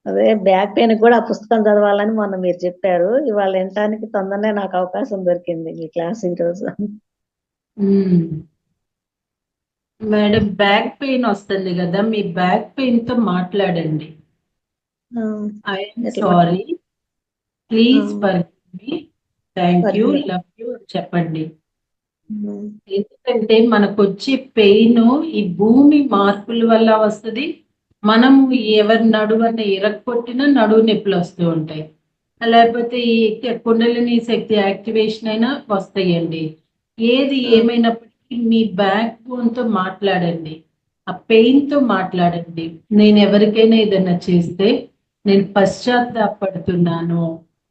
అదే బ్యాక్ పెయిన్ కూడా ఆ పుస్తకం చదవాలని మొన్న మీరు చెప్పారు. ఇవాళ వినటానికి తొందరనే నాకు అవకాశం దొరికింది మీ క్లాస్ ఈరోజు. మేడం బ్యాక్ పెయిన్ వస్తుంది కదా, మీ బ్యాక్ పెయిన్ తో మాట్లాడండి. I'm sorry, please forgive me, thank you, love you చెప్పండి. ఎందుకంటే మనకు వచ్చే పెయిన్ ఈ భూమి మార్పుల వల్ల వస్తుంది. మనము ఎవరి నడువన్న ఇరక్కొట్టినా నడువు నొప్పులు వస్తూ ఉంటాయి. లేకపోతే ఈ కుండలిని శక్తి యాక్టివేషన్ అయినా వస్తాయండి. ఏది ఏమైనప్పటికీ మీ బ్యాక్ బోన్ తో మాట్లాడండి, ఆ పెయిన్ తో మాట్లాడండి. నేను ఎవరికైనా ఏదైనా చేస్తే నేను పశ్చాత్తాపడుతున్నాను,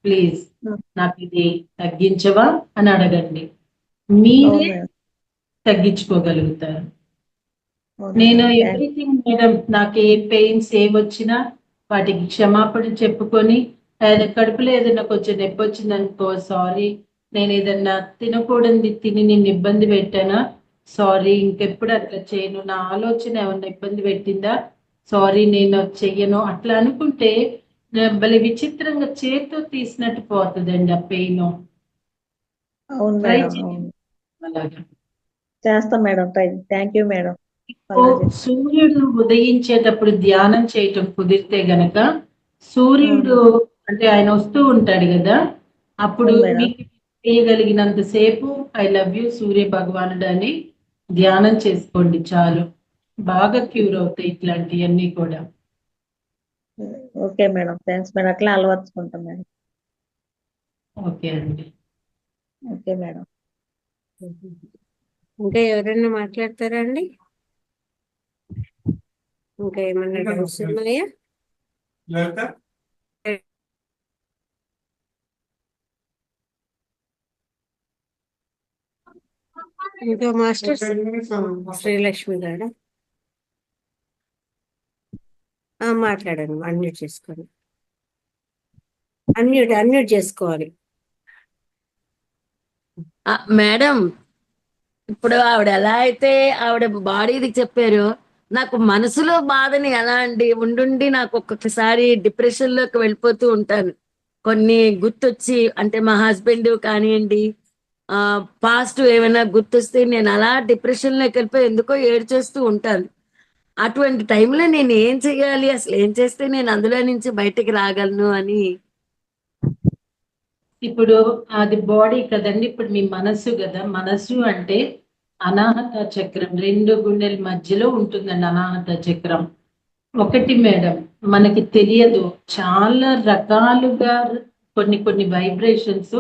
ప్లీజ్ నాకు ఇది తగ్గించవా అని అడగండి. మీరే తగ్గించుకోగలుగుతారు. నేను ఎవ్రీథింగ్ మేడం, నాకు ఏ పెయిన్స్ ఏమొచ్చినా వాటికి క్షమాపణ చెప్పుకొని, ఆయన కడుపులో ఏదైనా కొంచెం నొప్పి వచ్చింది అనుకో, సారీ నేను ఏదన్నా తినకూడదు తిని నిన్ను ఇబ్బంది పెట్టానా, సారీ ఇంకెప్పుడు అట్లా చేయను, నా ఆలోచన ఏమన్నా ఇబ్బంది పెట్టిందా, సారీ నేను చెయ్యను అట్లా అనుకుంటే భలే విచిత్రంగా చేతితో తీసినట్టు పోతుందండి ఆ పెయిన్. అవును ట్రై మేడం, చేయండి అవును. అలాగా. చేస్తాం madam, try. Thank you madam. సూర్యుడు ఉదయించేటప్పుడు ధ్యానం చేయటం కుదిరితే గనక, సూర్యుడు అంటే ఆయన వస్తూ ఉంటాడు కదా, అప్పుడు అవును మేడం. మీకు చేయగలిగినంత సేపు ఐ లవ్ యూ సూర్య భగవానుడు అని ధ్యానం చేసుకోండి, చాలు. బాగా క్యూర్ అవుతాయి ఇట్లాంటివన్నీ కూడా. ఓకే మేడం, థ్యాంక్స్ మేడం, అట్లా అలవర్చుకుంటాం మేడం. ఓకే అండి. Okay madam. ఇంకా ఎవరైనా మాట్లాడతారా అండి? ఇంకా ఏమన్నా డౌట్స్ ఉన్నాయా? ఇంకా మాస్టర్స్ శ్రీలక్ష్మి గారు మాట్లాడండి, అన్మ్యూట్ చేసుకోండి. అన్మ్యూట్ చేసుకోవాలి. మేడం, ఇప్పుడు ఆవిడ ఎలా అయితే ఆవిడ బాడీది చెప్పారో, నాకు మనసులో బాధని ఎలా అండి ఉండుండి నాకు ఒక్కొక్కసారి డిప్రెషన్ లోకి వెళ్ళిపోతూ ఉంటాను. కొన్ని గుర్తొచ్చి, అంటే మా హస్బెండ్ కానివ్వండి, పాస్ట్ ఏమైనా గుర్తొస్తే నేను అలా డిప్రెషన్ లోకి వెళ్ళిపోయి ఎందుకో ఏడ్చేస్తూ ఉంటాను. అటువంటి టైంలో నేను ఏం చెయ్యాలి, అసలు ఏం చేస్తే నేను అందులో నుంచి బయటికి రాగలను అని. ఇప్పుడు అది బాడీ కదండి, ఇప్పుడు మీ మనస్సు కదా. మనస్సు అంటే అనాహత చక్రం, రెండు గుండెల మధ్యలో ఉంటుందండి అనాహత చక్రం. ఒకటి మేడం, మనకి తెలియదు, చాలా రకాలుగా కొన్ని కొన్ని వైబ్రేషన్స్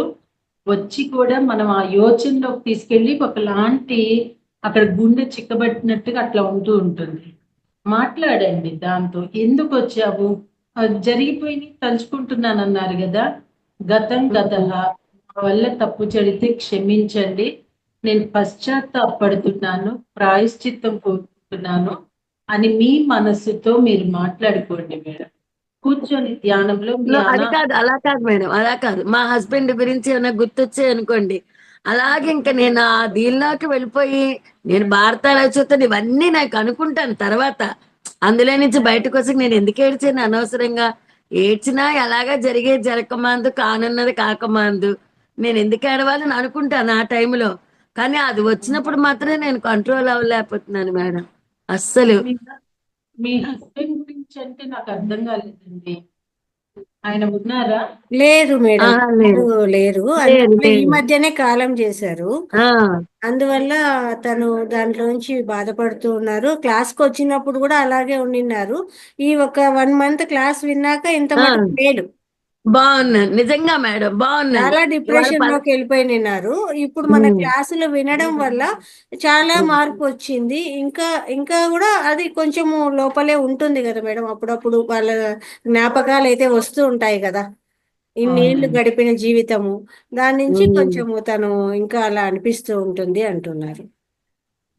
వచ్చి కూడా మనం ఆ యోచనలోకి తీసుకెళ్ళి ఒకలాంటి అక్కడ గుండె చిక్కబట్టినట్టుగా అట్లా ఉంటూ ఉంటుంది. మాట్లాడండి దాంతో, ఎందుకు వచ్చావు, అది జరిగిపోయి తలుచుకుంటున్నాను అన్నారు కదా, గతం గతః, నా వల్ల తప్పు జరిగితే క్షమించండి, నేను పశ్చాత్తాపడుతున్నాను, ప్రాయశ్చిత్తం కోరుకుంటున్నాను అని మీ మనస్సుతో మీరు మాట్లాడుకోండి మేడం. కూర్చొని ధ్యానంలో మీ అది కాదు, అలా కాదు మేడం, అలా కాదు. మా హస్బెండ్ గురించి ఏమైనా గుర్తొచ్చాయి అనుకోండి, అలాగే ఇంకా నేను ఆ దీనిలోకి వెళ్ళిపోయి నేను భారతాలు చూస్తాను, ఇవన్నీ నాకు అనుకుంటాను తర్వాత. అందులో నుంచి బయటకు వచ్చి నేను ఎందుకు ఏడ్చాను అనవసరంగా, ఏడ్చినా ఎలాగా జరిగేది జరగకమాందు, కానున్నది కాకమాందు, నేను ఎందుకు ఏడవాలని అనుకుంటాను ఆ టైంలో. కానీ అది వచ్చినప్పుడు మాత్రమే నేను కంట్రోల్ అవ్వలేకపోతున్నాను మేడం, అస్సలు. మీ హస్బెండ్ గురించి అంటే నాకు అర్థం కాలేదండి, ఆయన ఉన్నారా? లేదు మేడం, ఆహా, లేదు లేరు. లేదు అందువల్ల ఈ లేదు. మధ్యనే కాలం చేశారు. ఆ అందువల్ల తను దాంట్లోంచి బాధపడుతూ ఉన్నారు. క్లాస్కి వచ్చినప్పుడు కూడా అలాగే ఉండిన్నారు. ఈ ఒక 1 మంత్ క్లాస్ విన్నాక ఇంత ఆ మటుకు లేడు. బాగున్నాను, నిజంగా మేడం బాగున్నాను. చాలా ఇవాళ డిప్రెషన్ లోకి వెళ్ళిపోయినారు. ఇప్పుడు మన క్లాసులు వినడం వల్ల చాలా మార్పు వచ్చింది. ఇంకా ఇంకా కూడా అది కొంచెము లోపలే ఉంటుంది కదా మేడం. అప్పుడప్పుడు వాళ్ళ జ్ఞాపకాలు అయితే వస్తూ ఉంటాయి కదా, ఇన్నేళ్లు గడిపిన జీవితము, దాని నుంచి కొంచెము తను ఇంకా అలా అనిపిస్తూ ఉంటుంది అంటున్నారు.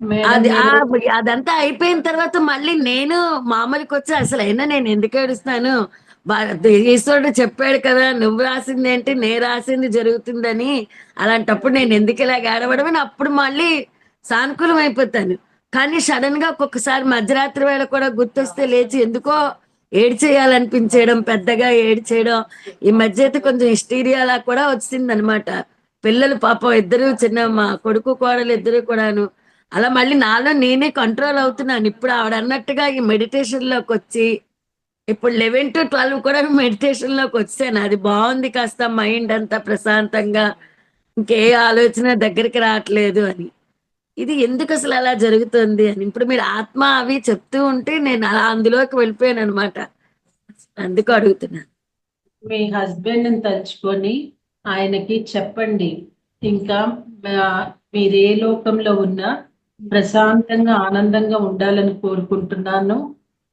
మేడం అది మీరు అదంతా అయిపోయిన తర్వాత మళ్ళీ నేను మామూలుకి వచ్చి, అసలు అయినా నేను ఎందుకు ఏడుస్తాను, ఈశ్వరుడు చెప్పాడు కదా, నువ్వు రాసింది ఏంటి, నేను రాసింది జరుగుతుందని, అలాంటప్పుడు నేను ఎందుకు ఇలా ఏడవడం అని అప్పుడు మళ్ళీ సానుకూలం అయిపోతాను. కానీ సడన్ గా ఒక్కొక్కసారి మధ్యరాత్రి వేళ కూడా గుర్తొస్తే లేచి ఎందుకో ఏడ్చేయాలనిపించేయడం, పెద్దగా ఏడ్చేయడం. ఈ మధ్య అయితే కొంచెం హిస్టీరియాలా కూడా వచ్చింది అనమాట. పిల్లలు పాపం ఇద్దరు చిన్న, మా కొడుకు కోడలు ఇద్దరు కూడాను. అలా మళ్ళీ నాలో నేనే కంట్రోల్ అవుతున్నాను. ఇప్పుడు ఆవిడ అన్నట్టుగా ఈ మెడిటేషన్ లోకి వచ్చి, ఇప్పుడు 11 to 12 కూడా మెడిటేషన్ లోకి వచ్చాను. అది బాగుంది, కాస్త మైండ్ అంతా ప్రశాంతంగా, ఇంకే ఆలోచన దగ్గరికి రావట్లేదు అని. ఇది ఎందుకు అసలు అలా జరుగుతుంది అని ఇప్పుడు మీరు ఆత్మ అవి చెప్తూ ఉంటే నేను అలా అందులోకి వెళ్ళిపోయాను అనమాట. అందుకు అడుగుతున్నాను. మీ హస్బెండ్ ని తలుచుకొని ఆయనకి చెప్పండి, ఇంకా మీరు ఏ లోకంలో ఉన్నా ప్రశాంతంగా ఆనందంగా ఉండాలని కోరుకుంటున్నాను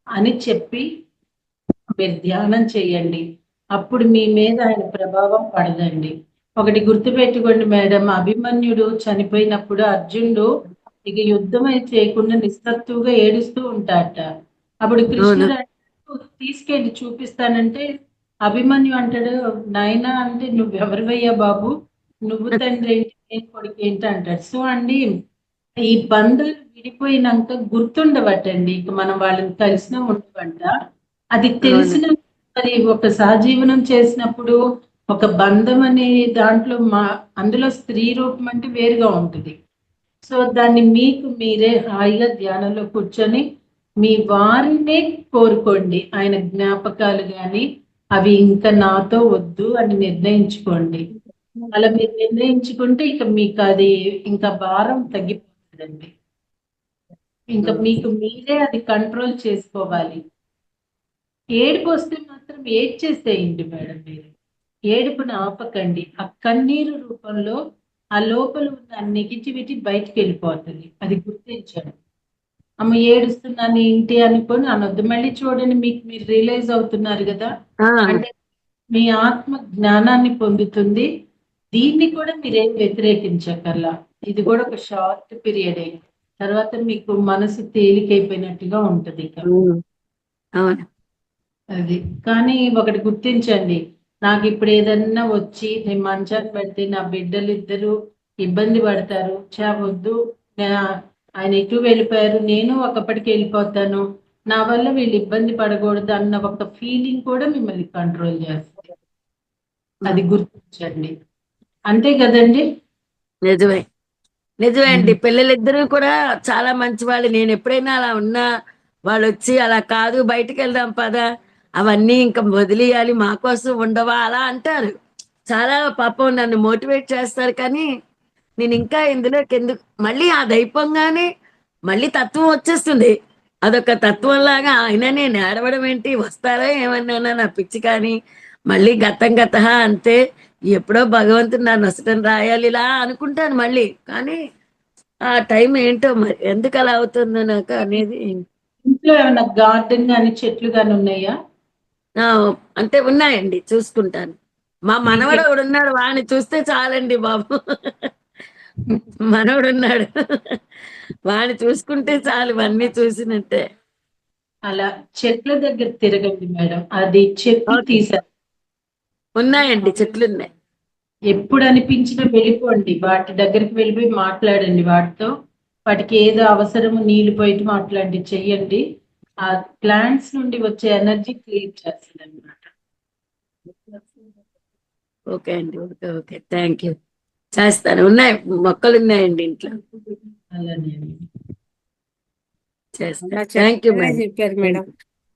అని చెప్పి మీరు ధ్యానం చేయండి. అప్పుడు మీ మీద ఆయన ప్రభావం పడదండి. ఒకటి గుర్తుపెట్టుకోండి మేడం, అభిమన్యుడు చనిపోయినప్పుడు అర్జునుడు ఇక యుద్ధం అయితే చేయకుండా నిస్సత్తుగా ఏడుస్తూ ఉంటాడట. అప్పుడు అవును కృష్ణుడు అంటాడు, తీసుకెళ్ళి చూపిస్తానంటే అభిమన్యు అంటాడు, నాయనా అంటే నువ్వెవరివయ్యా బాబు, నువ్వు తండ్రి ఏంటి నేను కొడుకు ఏంటి అంటాడు. సో అండి, ఈ బంధాలు విడిపోయినాక గుర్తుండవటండి, ఇక మనం వాళ్ళని కలిసినా ఉండవంట. అది అవును తెలిసిన మరి ఒక సహజీవనం చేసినప్పుడు ఒక బంధం అనే దాంట్లో అందులో స్త్రీ రూపం అంటే వేరుగా ఉంటుంది. సో దాన్ని మీకు మీరే హాయిగా ధ్యానంలో కూర్చొని మీ వారినే కోరుకోండి. ఆయన జ్ఞాపకాలు గాని అవి ఇంకా నాతో వద్దు అని నిర్ణయించుకోండి. అలా మీరు నిర్ణయించుకుంటే ఇక మీకు అది ఇంకా భారం తగ్గిపోతుందండి. ఇంకా మీకు మీరే అది కంట్రోల్ చేసుకోవాలి. ఏడుపు వస్తే మాత్రం ఏడ్చేసేయండి మేడం మీరు. ఏడుపును ఆపకండి. ఆ కన్నీరు రూపంలో ఆ లోపల ఉన్న నెగిటివిటీ బయటికి వెళ్ళిపోతుంది. అది గుర్తించండి. అమ్మ ఏడుస్తున్నాను ఏంటి అనుకొని అనొద్దు. మళ్ళీ చూడండి, మీకు మీరు రియలైజ్ అవుతున్నారు కదా, ఆ, అంటే మీ ఆత్మ జ్ఞానాన్ని పొందుతుంది. దీన్ని కూడా మీరేం వ్యతిరేకించకర్లా. ఇది కూడా ఒక షార్ట్ పీరియడే. తర్వాత మీకు మనసు తేలికైపోయినట్టుగా ఉంటది ఇక. అవును అది. కానీ ఒకటి గుర్తించండి. నాకు ఇప్పుడు ఏదన్నా వచ్చి నేను మంచాన్ని పెడితే నా బిడ్డలు ఇద్దరు ఇబ్బంది పడతారు. వద్దు, ఆయన ఎటు వెళ్ళిపోయారు, నేను ఒకప్పటికి వెళ్ళిపోతాను, నా వల్ల వీళ్ళు ఇబ్బంది పడకూడదు అన్న ఒక ఫీలింగ్ కూడా మిమ్మల్ని కంట్రోల్ చేస్తుంది. అది గుర్తించండి. అంతే కదండి. నిజమే నిజమే అండి. పిల్లలిద్దరూ కూడా చాలా మంచి వాళ్ళు. నేను ఎప్పుడైనా అలా ఉన్నా వాళ్ళు వచ్చి అలా కాదు బయటికి వెళ్దాం పద, అవన్నీ ఇంకా వదిలేయాలి మా కోసం ఉండవా అలా అంటారు. చాలా పాపం నన్ను మోటివేట్ చేస్తారు. కానీ నేను ఇంకా ఇందులోకి ఎందుకు, మళ్ళీ అది అయిపోగానే మళ్ళీ తత్వం వచ్చేస్తుంది. అదొక తత్వం లాగా ఆయన నేను ఏడవడం ఏంటి, వస్తారా ఏమన్నానా నా పిచ్చి. కానీ మళ్ళీ గతం గత అంతే, ఎప్పుడో భగవంతుడు నన్ను వసటం రాయాలి ఇలా అనుకుంటాను మళ్ళీ. కానీ ఆ టైం ఏంటో మరి ఎందుకు అలా అవుతుందో నాకు అనేది. ఇంట్లో ఏమైనా గార్డెన్ గాని చెట్లు గాని ఉన్నాయా? ఆ, అంటే ఉన్నాయండి, చూసుకుంటాను. మా మనవడు మీకు ఒకడు ఉన్నాడు, వాడిని చూస్తే చాలండి బాబు. మనవడు ఉన్నాడు, వాడిని చూసుకుంటే చాలు, ఇవన్నీ చూసినట్టే. అలా చెట్ల దగ్గర తిరగండి మేడం. అది చెట్లు ఓకే, తీసారు. ఉన్నాయండి, చెట్లు ఉన్నాయి. ఎప్పుడు అనిపించినా వెళ్ళిపోండి, వాటి దగ్గరికి వెళ్ళిపోయి మాట్లాడండి వాటితో. వాటికి ఏదో అవసరము నీళ్లు పోయి మాట్లాడి చెయ్యండి. ఆ ప్లాంట్స్ నుండి వచ్చే ఎనర్జీ క్రియేట్ చేస్తుంది అనమాట. ఓకే అండి, ఓకే ఓకే, థ్యాంక్ యూ. చేస్తాను, ఉన్నాయి మొక్కలు ఉన్నాయండి ఇంట్లో, అలానే చేస్తాను. చాలా థ్యాంక్ యూ చక్కగా మేడం. చెప్పారు మేడం.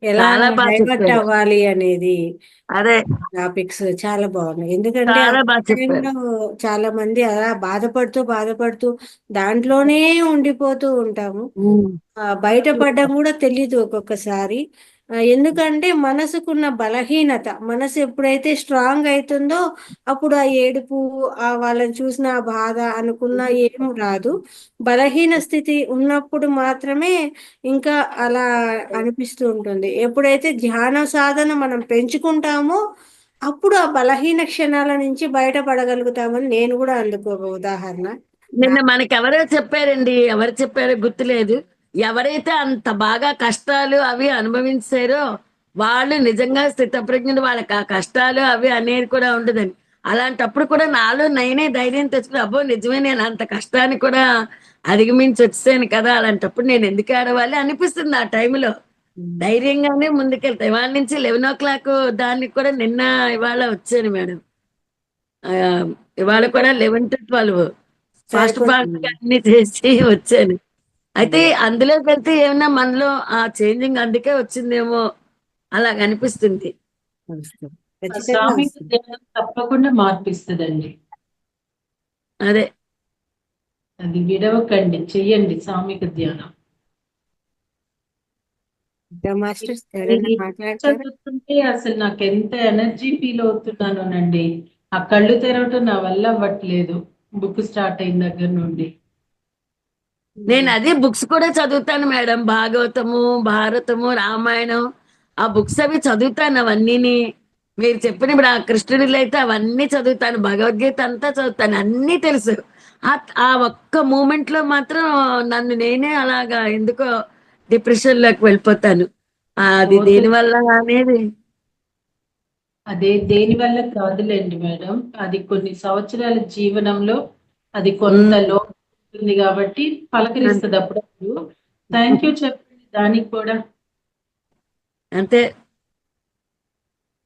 ఎలా చాలా బాగా డైవర్ట్ చెప్పారు. అవ్వాలి అనేది అదే, టాపిక్స్ చాలా బాగున్నాయి. ఎందుకంటే ఆ చాలా బాగా చెప్పారు. టైంలో చాలా మంది అలా బాధపడుతూ బాధపడుతూ దాంట్లోనే ఉండిపోతూ ఉంటాము. ఉమ్, బయటపడడం కూడా తెలీదు ఒక్కొక్కసారి. ఎందుకంటే మనసుకున్న బలహీనత, మనసు ఎప్పుడైతే స్ట్రాంగ్ అవుతుందో అప్పుడు ఆ ఏడుపు, ఆ వాళ్ళని చూసిన ఆ బాధ అనుకున్న ఏం రాదు. బలహీన స్థితి ఉన్నప్పుడు మాత్రమే ఇంకా అలా అనిపిస్తూ ఉంటుంది. ఎప్పుడైతే ధ్యాన సాధన మనం పెంచుకుంటామో అప్పుడు ఆ బలహీన క్షణాల నుంచి బయటపడగలుగుతామని నేను కూడా అందుకో ఒక ఉదాహరణ. నిన్న మనకి ఎవరో చెప్పారండి, ఎవరు చెప్పారో గుర్తులేదు. ఎవరైతే అంత బాగా కష్టాలు అవి అనుభవించారో వాళ్ళు నిజంగా స్థితప్రజ్ఞులు, వాళ్ళకి ఆ కష్టాలు అవి అనేది కూడా ఉండదని. అలాంటప్పుడు కూడా నాలో నేనే ధైర్యం తెచ్చుకుని, అబ్బో నిజమే నేను అంత కష్టాన్ని కూడా అధిగమించి వచ్చాను కదా, అలాంటప్పుడు నేను ఎందుకు ఆడవాలి అనిపిస్తుంది ఆ టైంలో. ధైర్యంగానే ముందుకెళ్తాయి. ఇవాళ నుంచి 11 o'clock దానికి కూడా నిన్న ఇవాళ వచ్చాను మేడం. ఆ, ఇవాళ కూడా 11 to 12 ఫాస్ట్ ఫాస్ట్ సరిపోతుంది. గా అన్ని చేసి వచ్చాను. అయితే అందులోకి వెళ్తే ఏమన్నా మనలో ఆ చేంజింగ్ అందుకే వచ్చిందేమో అలాగ అనిపిస్తుంది. వస్తుంది. ఆ ఖచ్చితంగా సామీప్య వస్తుంది. ధ్యానం తప్పకుండా మార్పిస్తుందండి. అదే, అది విడవకండి, చెయ్యండి సామూహిక ధ్యానం. ఇంకా మాస్టర్స్ ఎవరైనా ఇది మాట్లాడతారా? చదువుతుంటే అసలు నాకు ఎంత ఎనర్జీ ఫీల్ అవుతున్నానోనండి. ఆ కళ్ళు తెరవటం నా వల్ల అవ్వట్లేదు, బుక్ స్టార్ట్ అయిన దగ్గర నుండి. నేను అదే బుక్స్ కూడా చదువుతాను మేడం, భాగవతము భారతము రామాయణం, ఆ బుక్స్ అవి చదువుతాను అవన్నీని. మీరు చెప్పిన ఇప్పుడు ఆ కృష్ణుడిలో అయితే అవన్నీ చదువుతాను, భగవద్గీత అంతా చదువుతాను, అన్నీ తెలుసు. ఆ ఆ ఒక్క మూమెంట్ లో మాత్రం నన్ను నేనే అలాగా ఎందుకో డిప్రెషన్ లోకి వెళ్ళిపోతాను. అది పోతూ దేని వల్ల అనేది. అదే దేని వల్ల కాదులేండి మేడం. అది కొన్ని సంవత్సరాల జీవనంలో అది కొంత ఉమ్, లోపం ఉంటుంది కాబట్టి పలకరిస్తుంది అప్పుడప్పుడు. థ్యాంక్ యూ చెప్పండి దానికి కూడా. అంతే.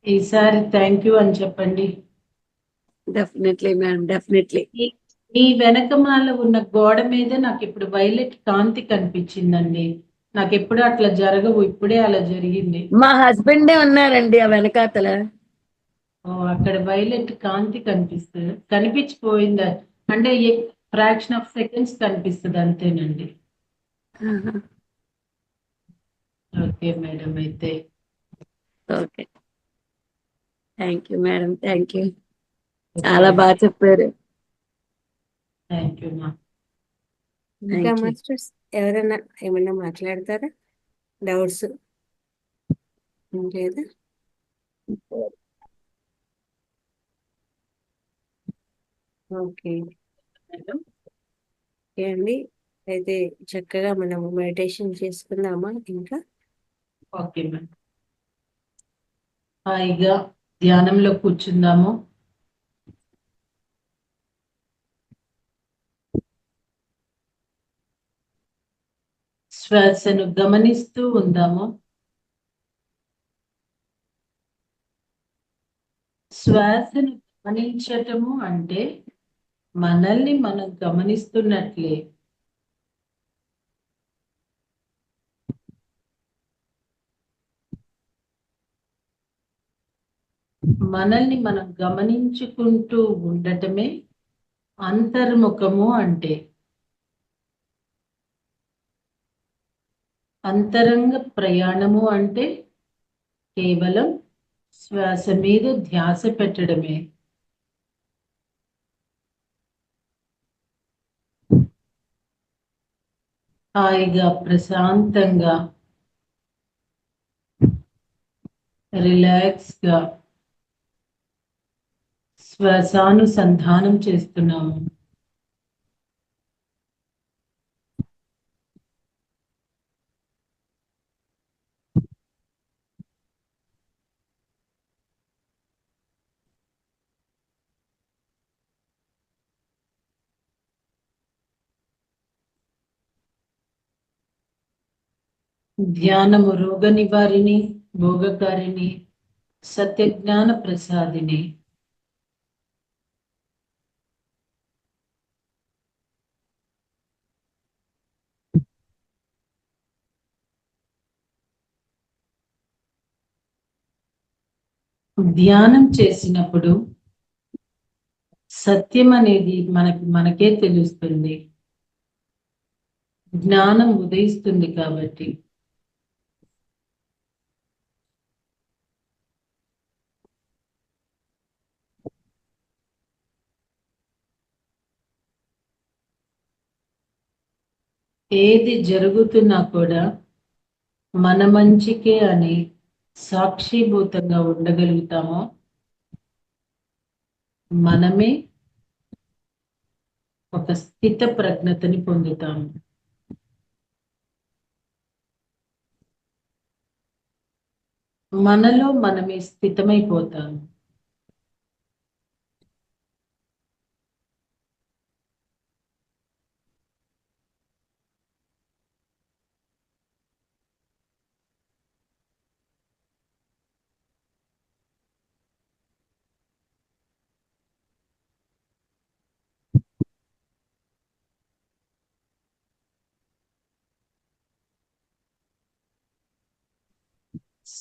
ఈసారి థ్యాంక్ యూ అని చెప్పండి. Definitely madam, definitely. ఈ ఈ వెనకమాల ఉన్న గోడ మీద నాకు ఇప్పుడు వైలెట్ కాంతి కనిపించిందండి. నాకు ఎప్పుడు అట్లా జరగవు, ఇప్పుడే అలా జరిగింది. మా హస్బెండే ఉన్నారండి ఆ వెనకాతల. ఓ, అక్కడ వైలెట్ కాంతి కనిపిస్తుంది, కనిపించిపోయిందా అంటే ఫ్రాక్షన్ ఆఫ్ సెకండ్స్ కనిపిస్తుంది అంతేనండి. ఆహా. ఓకే మేడం అయితే. Okay. Thank you madam, thank you. Okay చాలా అండి. బాగా చెప్పారు. థ్యాంక్ యూ మా. ఇంకా థ్యాంక్ యూ. మాస్టర్స్ ఎవరైనా ఏమైనా మాట్లాడతారా? డౌట్స్ లేదా? ఓకే. మేడం ఓకే అండి. అయితే చక్కగా మనము మెడిటేషన్ చేసుకుందామా ఇంకా? Okay madam. హాయిగా ధ్యానంలో కూర్చుందాము. శ్వాసను గమనిస్తూ ఉందాము. శ్వాసను గమనించటము అంటే మనల్ని మనం గమనిస్తున్నట్లే. మనల్ని మనం గమనించుకుంటూ ఉండటమే అంతర్ముఖము అంటే. అంతరంగ ప్రయాణము అంటే కేవలం శ్వాస మీద ధ్యాస పెట్టడమే. హాయిగా ప్రశాంతంగా రిలాక్స్ గా శ్వాసానుసంధానం చేస్తున్నాము. ధ్యానము రోగ నివారిణి, భోగకారిణి, సత్యజ్ఞాన ప్రసాదిని. ధ్యానం చేసినప్పుడు సత్యం అనేది మనకే తెలుస్తుంది, జ్ఞానం ఉదయిస్తుంది కాబట్టి. ఏది జరుగుతున్నా కూడా మన మంచికే అని సాక్షిభూతంగా ఉండగలుగుతామో మనమే ఒక స్థిత ప్రజ్ఞతని పొందుతాము. మనలో మనమే స్థితమైపోతాము.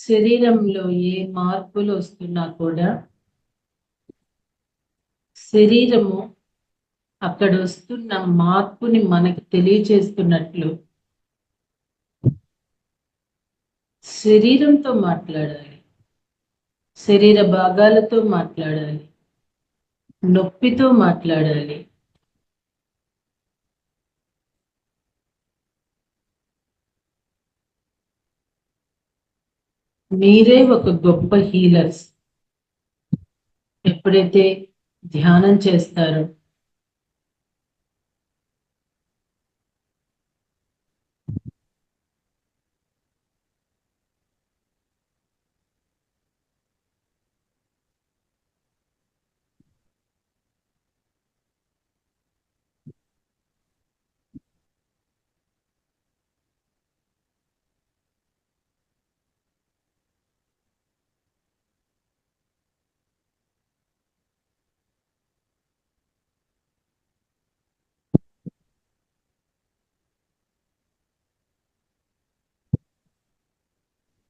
శరీరంలో ఏ మార్పులు వస్తున్నా కూడా శరీరము అక్కడ వస్తున్న మార్పుని మనకి తెలియచేస్తున్నట్లు శరీరంతో మాట్లాడాలి, శరీర భాగాలతో మాట్లాడాలి, నొప్పితో మాట్లాడాలి. మీరే ఒక గొప్ప హీలర్స్. ఎప్పుడైతే ధ్యానం చేస్తారో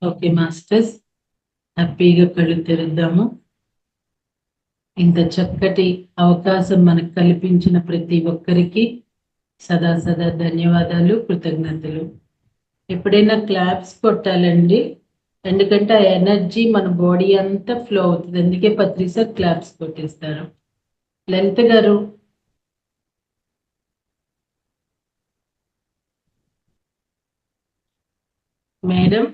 ఓకే మాస్టర్స్, హ్యాపీగా కళ్ళు తెరుద్దాము. ఇంత చక్కటి అవకాశం మనకు కల్పించిన ప్రతి ఒక్కరికి సదా సదా ధన్యవాదాలు, కృతజ్ఞతలు. ఎప్పుడైనా క్లాప్స్ కొట్టాలండి, ఎందుకంటే ఆ ఎనర్జీ మన బాడీ అంతా ఫ్లో అవుతుంది. అందుకే పత్రిస క్లాప్స్ కొట్టేస్తారు. లలిత గారు, మేడం,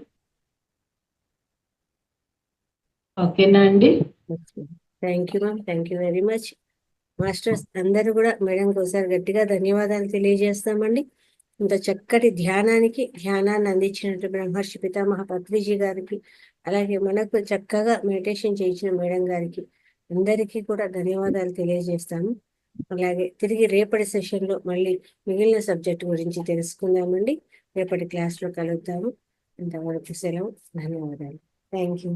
ఓకేనా అండి? Thank you ma'am, thank you very much. Masters అందరూ కూడా మేడంకి ఒకసారి గట్టిగా ధన్యవాదాలు తెలియజేస్తామండి. ఇంత చక్కటి ధ్యానాన్ని అందించినట్టు బ్రహ్మర్షి పితామహ పత్రిజీ గారికి, అలాగే మనకు చక్కగా మెడిటేషన్ చేయించిన మేడం గారికి అందరికీ కూడా ధన్యవాదాలు తెలియజేస్తాము. అలాగే తిరిగి రేపటి సెషన్లో మళ్ళీ మిగిలిన సబ్జెక్ట్ గురించి తెలుసుకుందామండి. రేపటి క్లాస్లో కలుద్దాము. ఇంతవరకు సెలవు. ధన్యవాదాలు. Thank you.